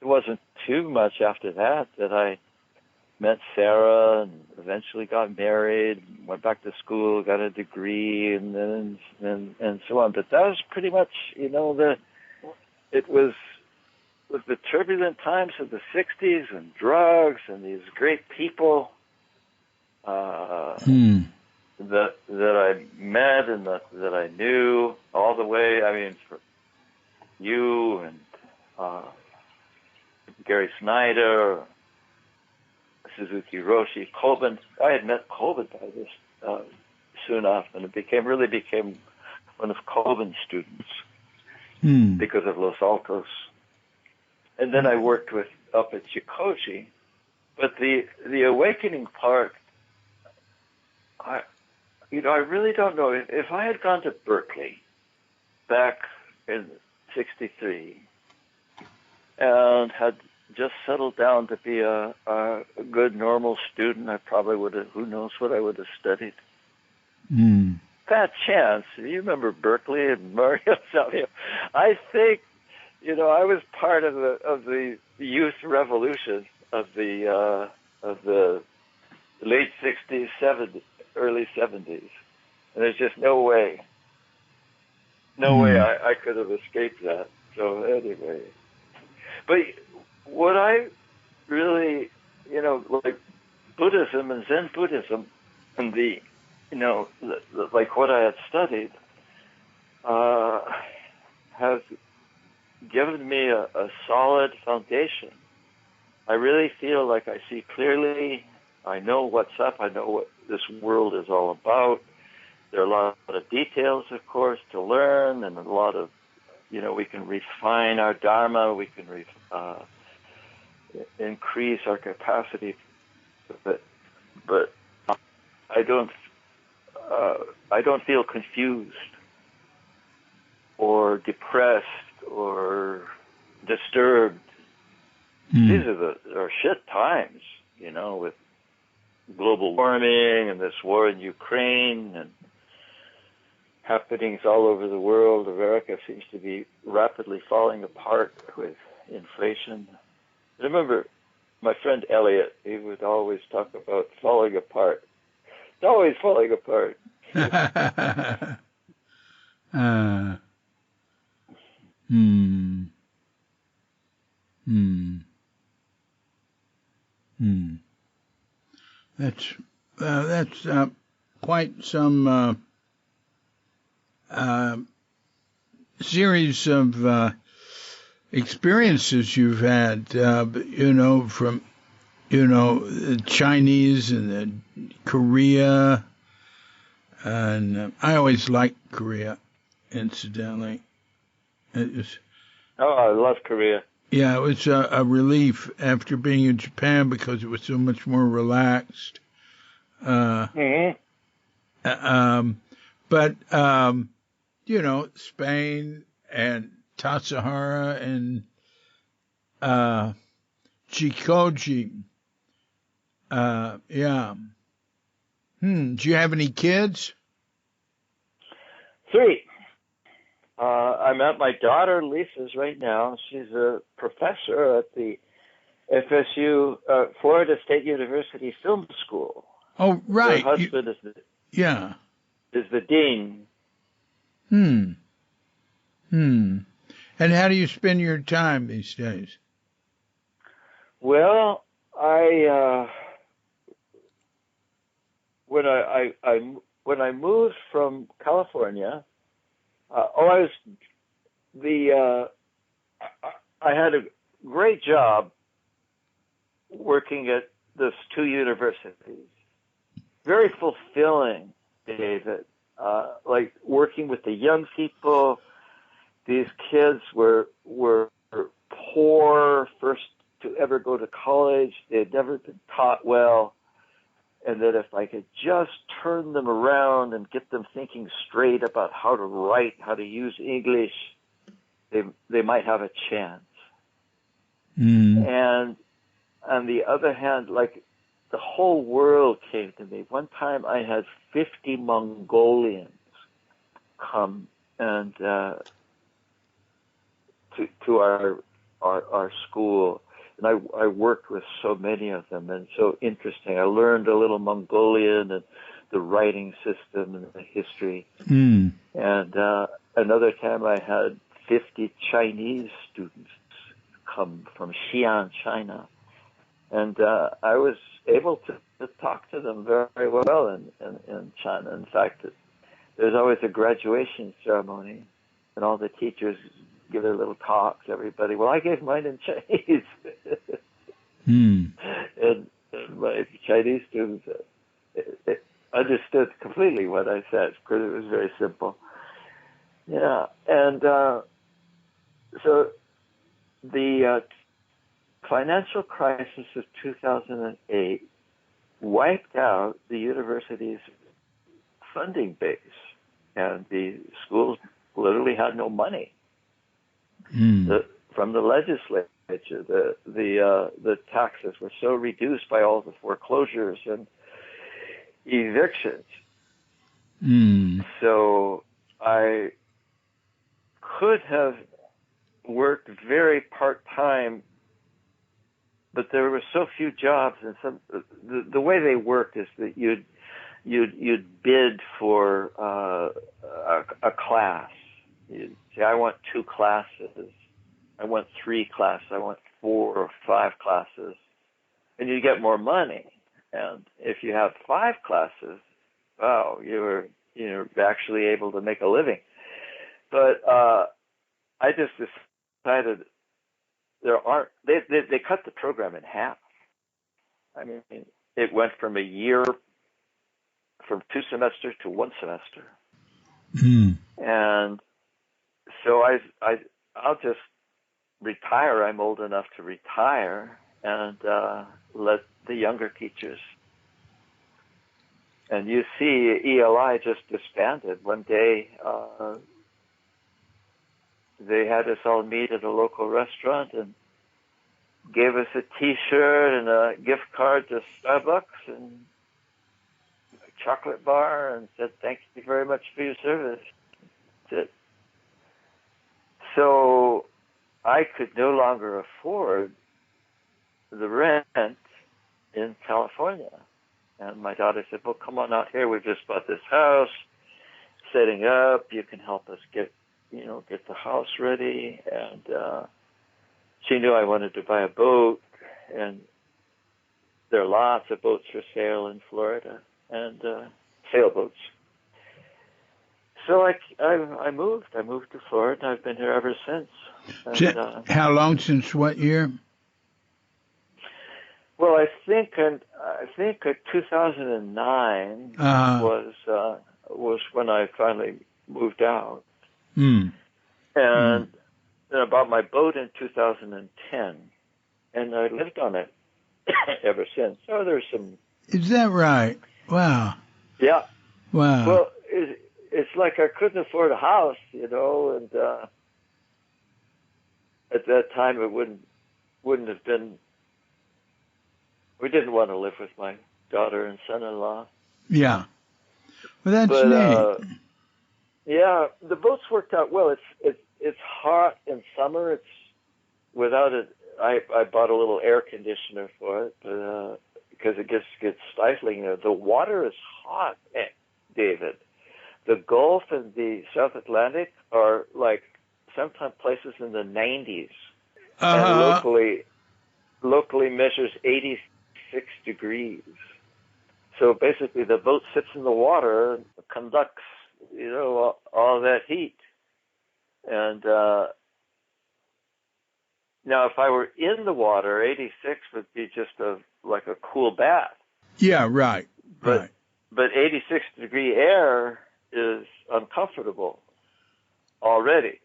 it wasn't too much after that I met Sarah and eventually got married, went back to school, got a degree, and then and so on. But that was pretty much, it was with the turbulent times of the 60s and drugs and these great people that I met and that I knew all the way. I mean, for you and Gary Snyder, Suzuki Roshi, Colvin. I had met Colvin by this soon after, and really became one of Colvin's students because of Los Altos. And then I worked up at Chikoji. But the awakening part, I really don't know. If I had gone to Berkeley back in '63 and had just settled down to be a good, normal student, I probably would have, who knows what I would have studied. Fat chance. You remember Berkeley and Mario Savio? I think, I was part of the youth revolution of the late 60s, 70s, early 70s. And there's just no way I could have escaped that. So anyway. But what I really, like Buddhism and Zen Buddhism and like what I had studied, has given me a solid foundation. I really feel like I see clearly. I know what's up. I know what this world is all about. There are a lot of details, of course, to learn, and a lot of, we can refine our dharma. We can increase our capacity, but I don't feel confused or depressed or disturbed. These are shit times, with global warming and this war in Ukraine and happenings all over the world. America seems to be rapidly falling apart with inflation. I remember my friend Elliot, he would always talk about falling apart. It's always falling apart. That's quite some series of experiences you've had, from the Chinese and the Korea, and I always liked Korea, incidentally. I love Korea. Yeah, it was a relief after being in Japan because it was so much more relaxed. But Spain and Tassajara and Chikoji. Yeah. Do you have any kids? 3. I'm at my daughter Lisa's right now. She's a professor at the FSU, Florida State University Film School. Oh, right. Her husband is the dean. And how do you spend your time these days? Well, when I moved from California, I had a great job working at those 2 universities. Very fulfilling, David. Like working with the young people. These kids were poor, first to ever go to college. They had never been taught well. And that if I could just turn them around and get them thinking straight about how to write, how to use English, they might have a chance. And on the other hand, like the whole world came to me. One time I had 50 Mongolians come and to our school. And I worked with so many of them, and so interesting. I learned a little Mongolian and the writing system and the history. Mm. And another time I had 50 Chinese students come from Xi'an, China. And I was able to talk to them very well in China. In fact, there's always a graduation ceremony, and all the teachers give their little talks, everybody. Well, I gave mine in Chinese. Mm. And my Chinese students understood completely what I said because it was very simple. Yeah, and so the financial crisis of 2008 wiped out the university's funding base, and the schools literally had no money from the legislature. The taxes were so reduced by all the foreclosures and evictions. So I could have worked very part-time, but there were so few jobs, and the way they worked is that you'd bid for a class. You'd say, I want 2 classes, I want 3 classes, I want 4 or 5 classes, and you get more money. And if you have 5 classes, wow, you're actually able to make a living. But I just decided they cut the program in half. I mean, it went from 2 semesters to 1 semester. And so I'll just retire. I'm old enough to retire and let the younger teachers. And you see, ELI just disbanded. One day, they had us all meet at a local restaurant and gave us a T-shirt and a gift card to Starbucks and a chocolate bar and said, thank you very much for your service. That's it. So I could no longer afford the rent in California. And my daughter said, well, come on out here. We've just bought this house, setting up. You can help us get the house ready. And she knew I wanted to buy a boat. And there are lots of boats for sale in Florida and sailboats. So I moved. I moved to Florida, and I've been here ever since. And, how long since what year? Well, I think 2009 was when I finally moved out, and I bought my boat in 2010, and I lived on it ever since. So there's some. Is that right? Wow. Yeah. Wow. Well, it's like I couldn't afford a house, and at that time it wouldn't have been. We didn't want to live with my daughter and son-in-law. Yeah. Well, that's neat. Yeah, the boat's worked out well. It's hot in summer. It's without it. I bought a little air conditioner for it, but because it gets stifling. The water is hot, David. The Gulf and the South Atlantic are like sometimes places in the 90s, and locally measures 86 degrees. So basically, the boat sits in the water and conducts, all that heat. And now, if I were in the water, 86 would be just like a cool bath. Yeah, right. But 86 degree air is uncomfortable already.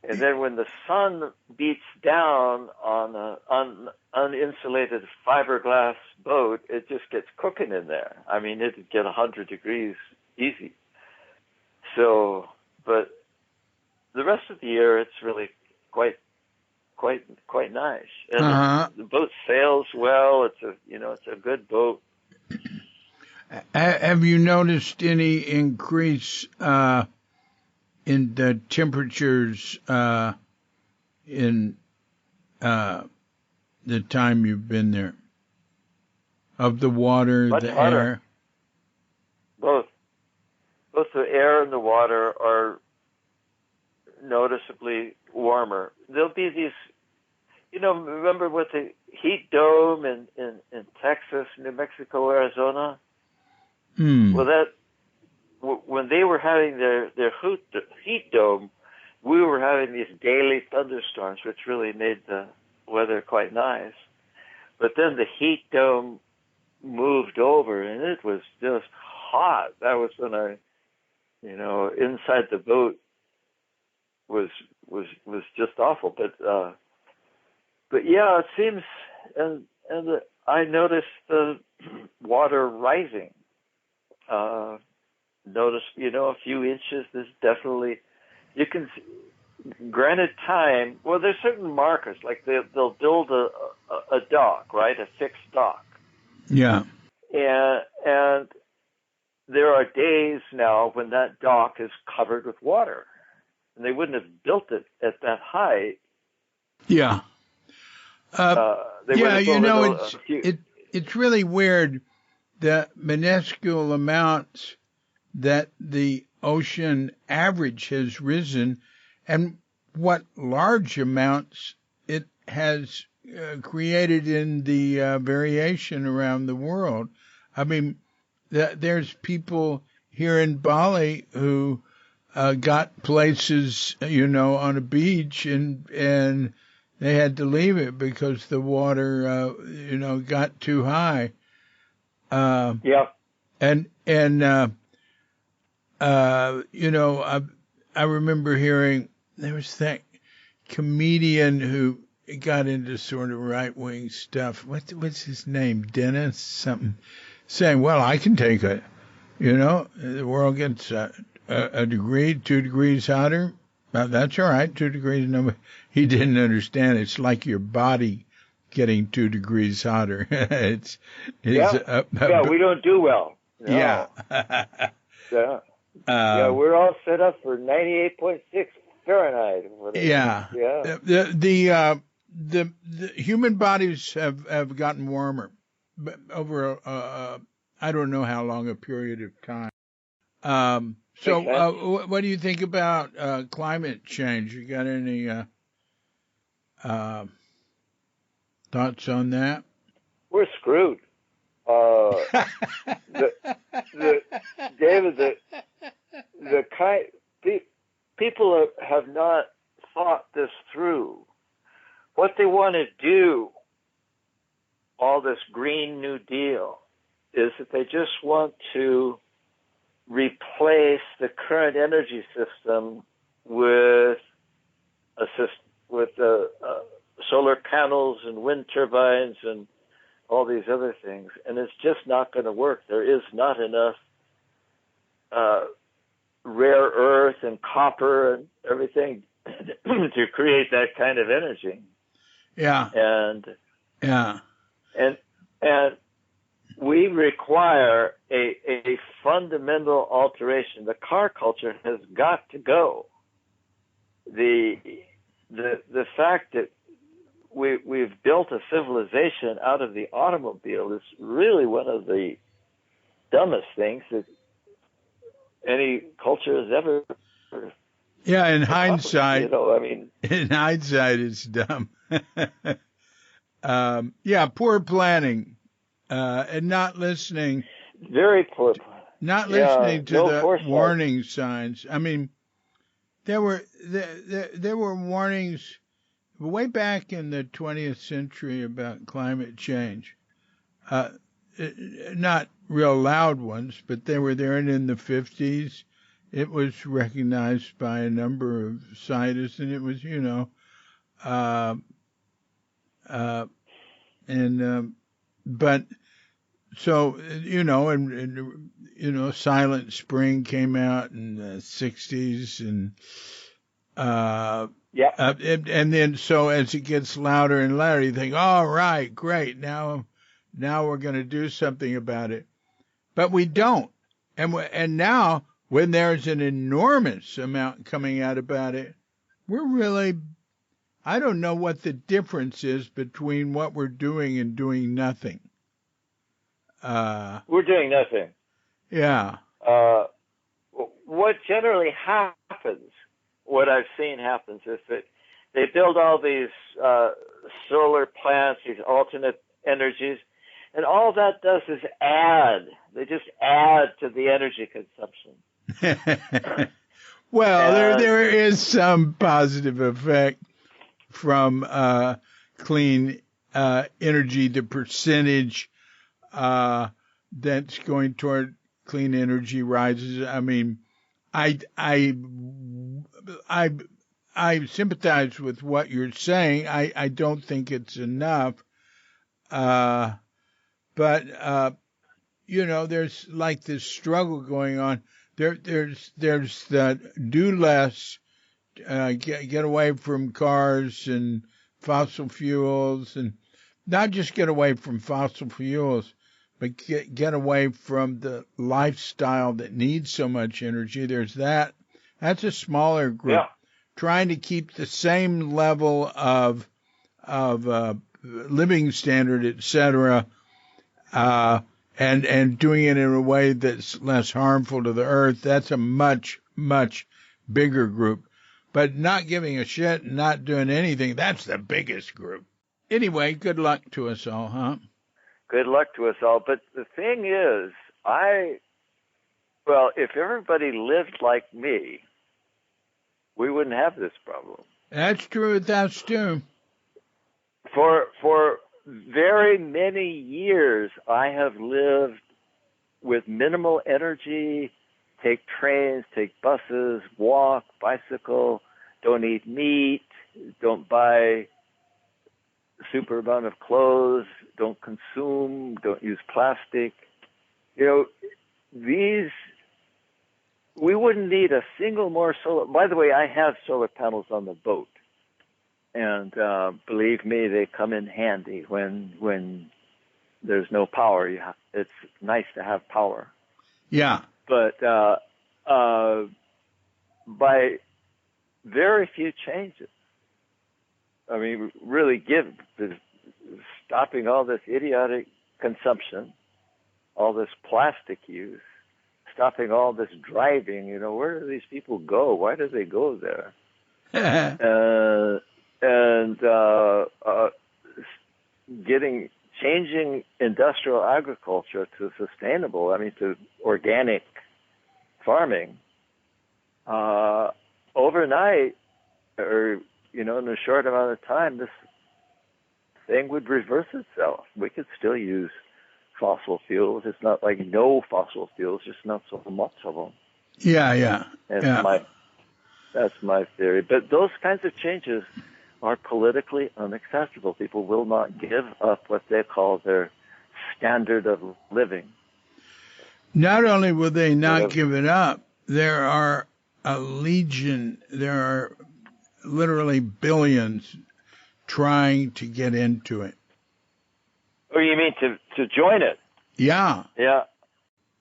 And then when the sun beats down on an uninsulated fiberglass boat, it just gets cooking in there. I mean, it'd get 100 degrees easy. So, but the rest of the year, it's really quite nice. And the boat sails well. It's a good boat. Have you noticed any increase in the temperatures in the time you've been there? Of the water, Much the hotter. air? Both the air and the water are noticeably warmer. There'll be these, remember with the heat dome in Texas, New Mexico, Arizona? Well, when they were having their heat dome, we were having these daily thunderstorms, which really made the weather quite nice. But then the heat dome moved over, and it was just hot. That was when inside the boat was just awful. But yeah, it seems, and I noticed the water rising. Notice, a few inches. There's definitely, you can, granted time, well, there's certain markers, like they'll build a dock, right? A fixed dock. Yeah. And there are days now when that dock is covered with water. And they wouldn't have built it at that height. Yeah. It's really weird, the minuscule amounts that the ocean average has risen and what large amounts it has created in the variation around the world. I mean, there's people here in Bali who got places, on a beach and they had to leave it because the water, got too high. I remember hearing there was that comedian who got into sort of right-wing stuff. What's his name? Dennis something, saying, well, I can take it. The world gets a degree, 2 degrees hotter. That's all right, 2 degrees. No, he didn't understand. It's like your body getting 2 degrees hotter. We don't do well. No. Yeah. We're all set up for 98.6 Fahrenheit. Yeah. The human bodies have gotten warmer over I don't know how long a period of time. What do you think about climate change? You got any thoughts on that? We're screwed. David, people have not thought this through. What they want to do, all this Green New Deal, is that they just want to replace the current energy system with solar panels and wind turbines and all these other things, and it's just not going to work. There is not enough rare earth and copper and everything to create that kind of energy. Yeah. And we require a fundamental alteration. The car culture has got to go. The fact that we've built a civilization out of the automobile is really one of the dumbest things that any culture has ever. Yeah, in hindsight, in hindsight, it's dumb. Poor planning, and not listening. Very poor. Not listening to the warning signs. I mean, there were warnings way back in the 20th century about climate change. Not real loud ones, but they were there. And in the 50s, it was recognized by a number of scientists, and it was, but so, Silent Spring came out in the 60s, and and then so as it gets louder and louder, you think, all right, great, now we're going to do something about it, but we don't, and now when there's an enormous amount coming out about it, we're really, I don't know what the difference is between what we're doing and doing nothing. We're doing nothing. Yeah. What generally happens, what I've seen happens, is that they build all these solar plants, these alternate energies, and all that does is add. They just add to the energy consumption. Well, there is some positive effect from clean energy. The percentage that's going toward clean energy rises. I mean, I sympathize with what you're saying. I don't think it's enough. But there's like this struggle going on. There's the do less, get away from cars and fossil fuels, and not just get away from fossil fuels, but get away from the lifestyle that needs so much energy. There's that. That's a smaller group. Yeah. Trying to keep the same level of living standard, etc., and doing it in a way that's less harmful to the earth. That's a much, much bigger group. But not giving a shit and not doing anything, that's the biggest group. Anyway, good luck to us all, huh? Good luck to us all. But the thing is, if everybody lived like me, we wouldn't have this problem. That's true with us too. For very many years, I have lived with minimal energy, take trains, take buses, walk, bicycle, don't eat meat, don't buy super amount of clothes, don't consume, don't use plastic. We wouldn't need a single more solar. By the way, I have solar panels on the boat. And believe me, they come in handy when there's no power. It's nice to have power. Yeah. But by very few changes, I mean, really stopping all this idiotic consumption, all this plastic use, stopping all this driving. Where do these people go? Why do they go there? Changing industrial agriculture to sustainable, to organic farming, overnight, or, in a short amount of time, this thing would reverse itself. We could still use fossil fuels. It's not like no fossil fuels, just not so much of them. Yeah. That's my theory. But those kinds of changes are politically unacceptable. People will not give up what they call their standard of living. Not only will they not give it up, there are there are literally billions trying to get into it. Oh, you mean to join it? Yeah. Yeah.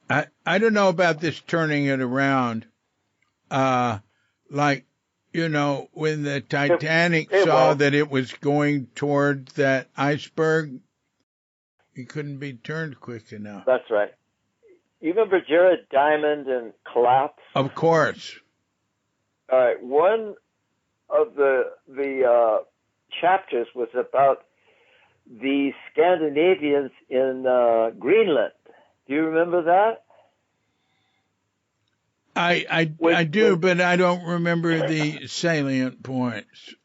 I don't know about this turning it around. When the Titanic saw that it was going toward that iceberg, it couldn't be turned quick enough. That's right. You remember Jared Diamond and Collapse? Of course. All right. One of the chapters was about the Scandinavians in Greenland. Do you remember that? I do, but I don't remember the salient points.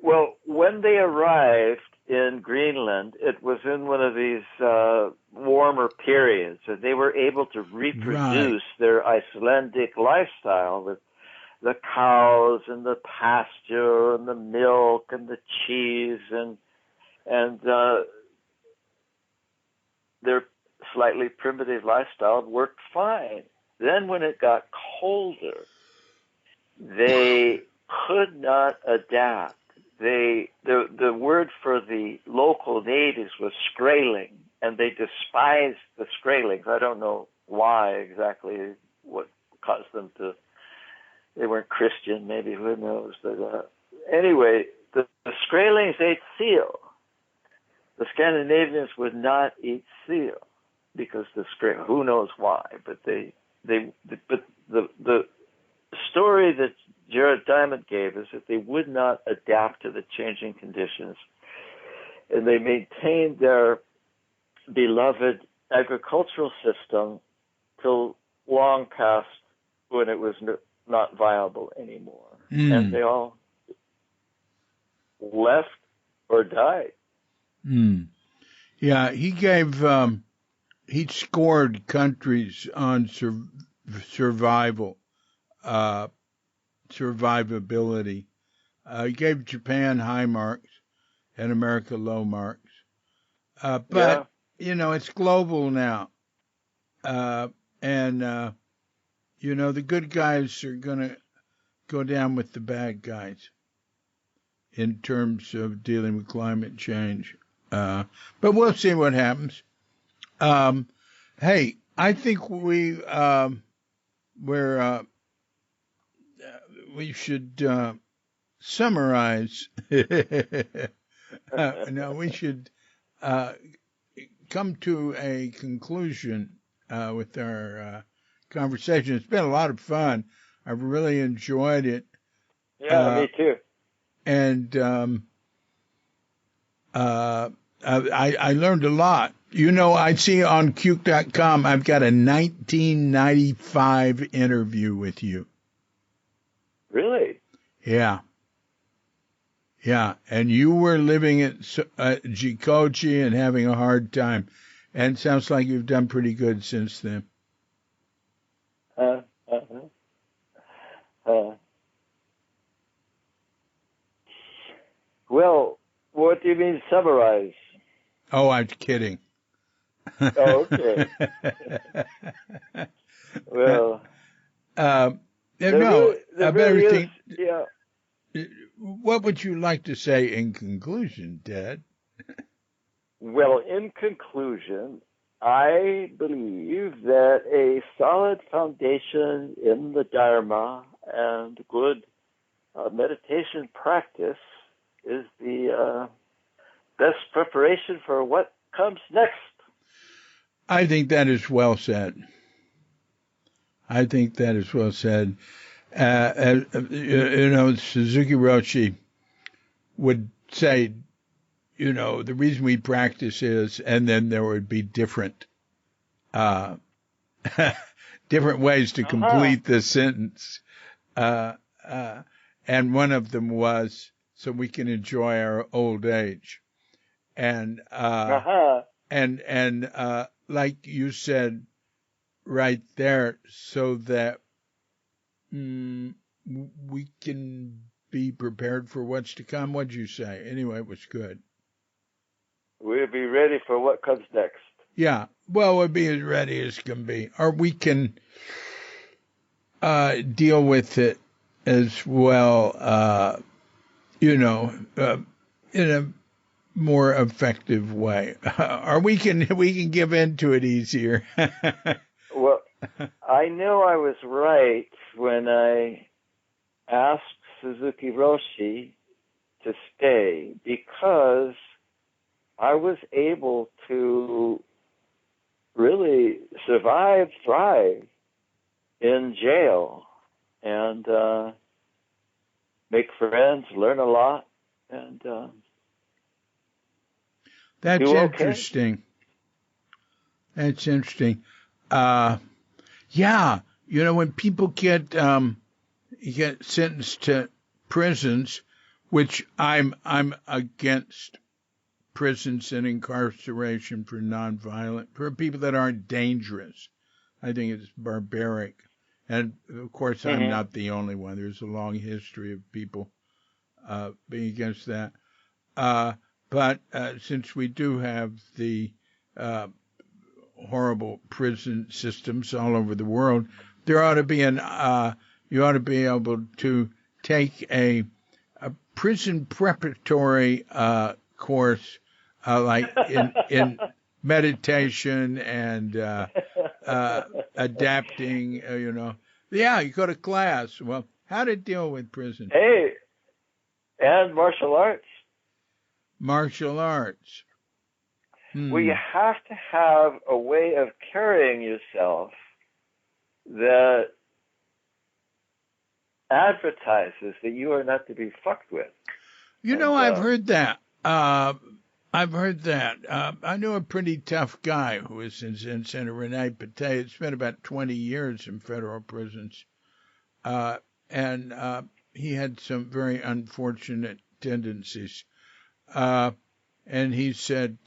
Well, when they arrived in Greenland, it was in one of these warmer periods, and they were able to reproduce their Icelandic lifestyle with the cows and the pasture and the milk and the cheese and their slightly primitive lifestyle worked fine. Then when it got colder, they could not adapt. The word for the local natives was skraeling, and they despised the skraelings. I don't know why exactly, what caused them to. They weren't Christian, maybe, who knows. But anyway, the Skraelings ate seal. The Scandinavians would not eat seal because who knows why, but but the story that Jared Diamond gave is that they would not adapt to the changing conditions, and they maintained their beloved agricultural system till long past when it was not viable anymore. And they all left or died. Yeah, he gave, he scored countries on survival, survivability. He gave Japan high marks and America low marks. But, you know, it's global now. And you know, the good guys are going to go down with the bad guys in terms of dealing with climate change. But we'll see what happens. Hey, I think we should summarize. No, we should come to a conclusion with our conversation. It's been a lot of fun. I've really enjoyed it. Yeah, me too. And I learned a lot. You know, I see on Cuke.com, I've got a 1995 interview with you. Really? Yeah. Yeah. And you were living at Jikochi and having a hard time. And it sounds like you've done pretty good since then. Well, what do you mean summarize? Oh, I'm kidding. Oh, okay. Well, no, really yeah. What would you like to say in conclusion, Dad? Well, in conclusion, I believe that a solid foundation in the Dharma and good meditation practice is the best preparation for what comes next. I think that is well said. I think that is well said. You know, Suzuki Roshi would say, you know, the reason we practice is, and then there would be different different ways to complete the sentence. And one of them was so we can enjoy our old age. And like you said right there, so that we can be prepared for what's to come. What'd you say? Anyway, it was good. We'll be ready for what comes next. Yeah, well, we'll be as ready as can be. Or we can deal with it as well, you know, in a more effective way. Or we can give in to it easier. Well, I know I was right when I asked Suzuki Roshi to stay, because I was able to really survive, thrive in jail, and make friends, learn a lot, and that's do interesting. Okay. That's interesting. Yeah, you know, when people get sentenced to prisons, which I'm against prisons and incarceration for for people that aren't dangerous. I think it's barbaric. And of course, I'm not the only one. There's a long history of people being against that. But since we do have the horrible prison systems all over the world, there ought to be you ought to be able to take a prison preparatory course, like in meditation and adapting. You know, yeah, you go to class. Well, how to deal with prison? Hey, and martial arts. Martial arts. Well, you have to have a way of carrying yourself that advertises that you are not to be fucked with. I've heard that. I know a pretty tough guy who was in Senator Rene Pate. Spent about 20 years in federal prisons. And he had some very unfortunate tendencies. And he said,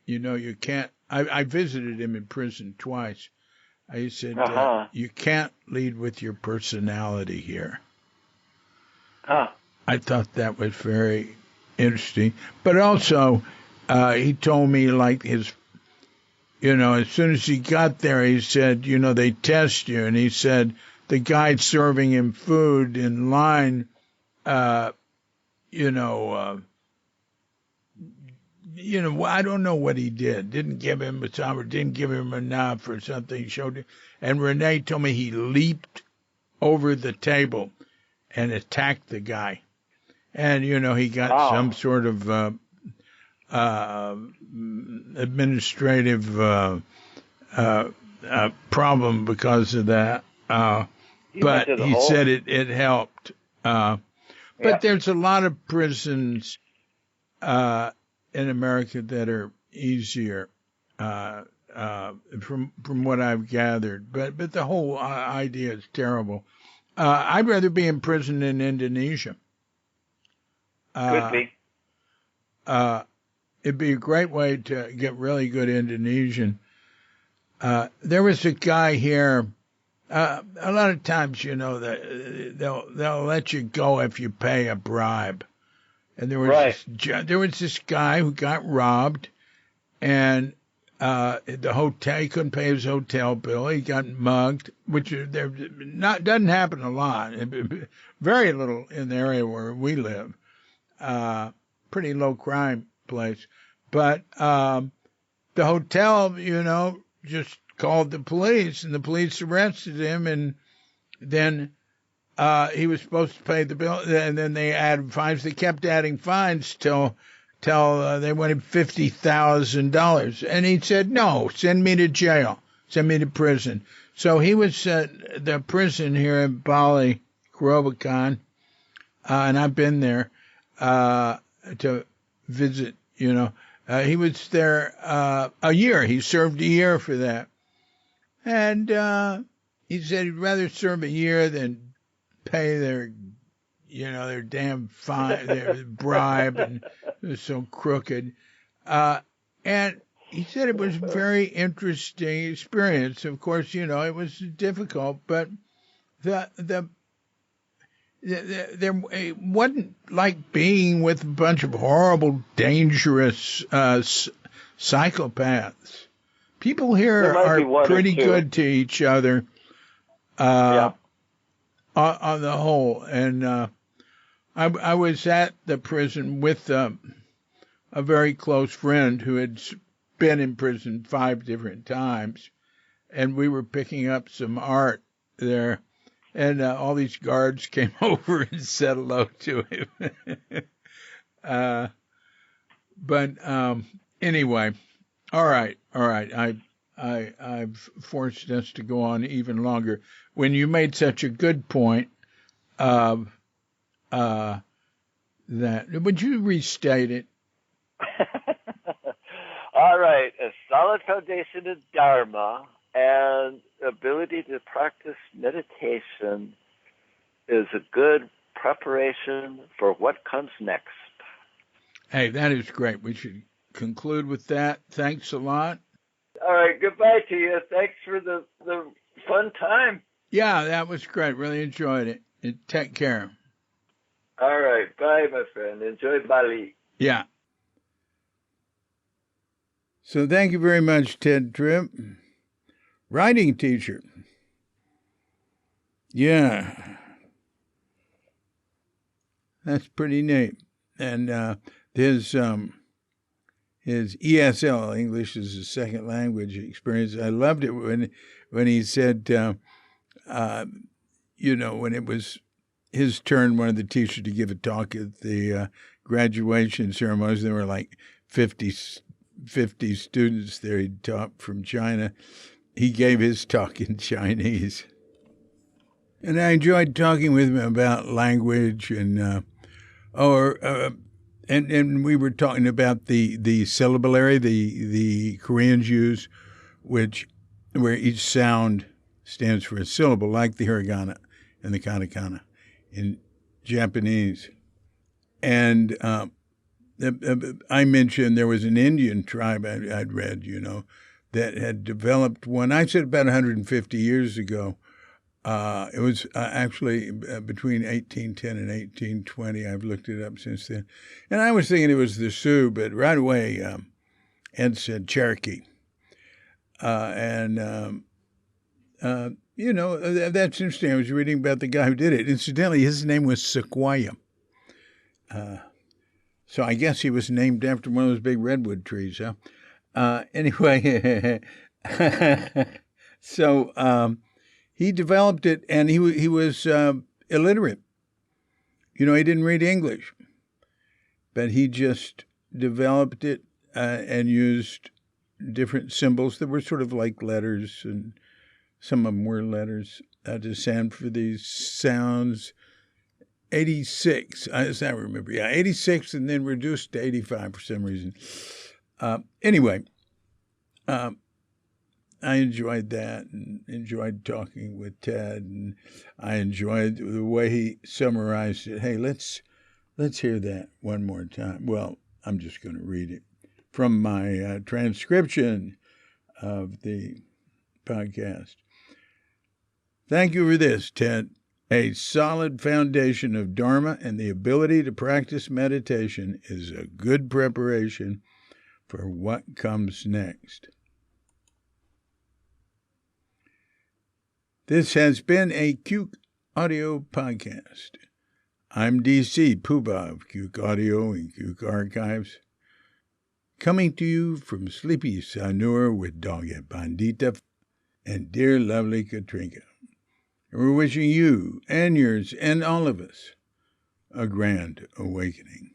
you can't. I visited him in prison twice. He said, you can't lead with your personality here. I thought that was very interesting. But also, he told me, like, his, as soon as he got there, he said, they test you. And he said, the guy serving him food in line, I don't know what he did. Didn't give him a time or didn't give him enough or something. He showed him. And Renee told me he leaped over the table and attacked the guy. And, he got some sort of administrative problem because of that. But he said it helped. But there's a lot of prisons in America that are easier, from what I've gathered. But the whole idea is terrible. I'd rather be in prison in Indonesia. Could be. It'd be a great way to get really good Indonesian. There was a guy here. A lot of times, they'll let you go if you pay a bribe. And there was this guy who got robbed, and the hotel, he couldn't pay his hotel bill. He got mugged, which doesn't happen a lot. Very little in the area where we live. Pretty low crime place. But the hotel, just called the police, and the police arrested him, and then he was supposed to pay the bill, and then they added fines. They kept adding fines till they wanted $50,000, and he said, "No, send me to jail, send me to prison." So he was at the prison here in Bali, Kerobokan, and I've been there to visit. He was there a year. He served a year for that, and he said he'd rather serve a year than pay their damn fine, their bribe, and it was so crooked. And he said it was a very interesting experience. Of course, it was difficult, but it wasn't like being with a bunch of horrible, dangerous psychopaths. People here are pretty good to each other. On the whole, and I was at the prison with a very close friend who had been in prison 5 different times, and we were picking up some art there, and all these guards came over and said hello to him. But anyway, all right. I've forced us to go on even longer. When you made such a good point of that, would you restate it? All right. A solid foundation of dharma and ability to practice meditation is a good preparation for what comes next. Hey, that is great. We should conclude with that. Thanks a lot. All right. Goodbye to you. Thanks for the fun time. Yeah, that was great. Really enjoyed it. And take care. All right. Bye, my friend. Enjoy Bali. Yeah. So thank you very much, Ted Tripp. Writing teacher. Yeah. That's pretty neat. And his ESL, English as a second language experience, I loved it when he said, when it was his turn, one of the teachers, to give a talk at the graduation ceremonies. There were like 50 students there. He taught from China. He gave his talk in Chinese. And I enjoyed talking with him about language and we were talking about the syllabary the Koreans use, where each sound stands for a syllable, like the hiragana and the katakana in Japanese. And I mentioned there was an Indian tribe I'd read, that had developed one. I said about 150 years ago. It was actually between 1810 and 1820. I've looked it up since then. And I was thinking it was the Sioux, but right away Ed said Cherokee. That's interesting. I was reading about the guy who did it. Incidentally, his name was Sequoia. So I guess he was named after one of those big redwood trees, huh? Anyway, so he developed it, and he was illiterate. He didn't read English, but he just developed it and used different symbols that were sort of like letters, and some of them were letters to stand for these sounds. 86, as I remember. Yeah, 86, and then reduced to 85 for some reason. Anyway, I enjoyed that and enjoyed talking with Ted, and I enjoyed the way he summarized it. Hey, let's hear that one more time. Well, I'm just going to read it from my transcription of the podcast. Thank you for this, Ted. A solid foundation of dharma and the ability to practice meditation is a good preparation for what comes next. This has been a Cuke Audio Podcast. I'm DC Puba of Cuke Audio and Cuke Archives, coming to you from sleepy Sanur with Doggy Bandita and dear lovely Katrinka. We're wishing you and yours and all of us a grand awakening.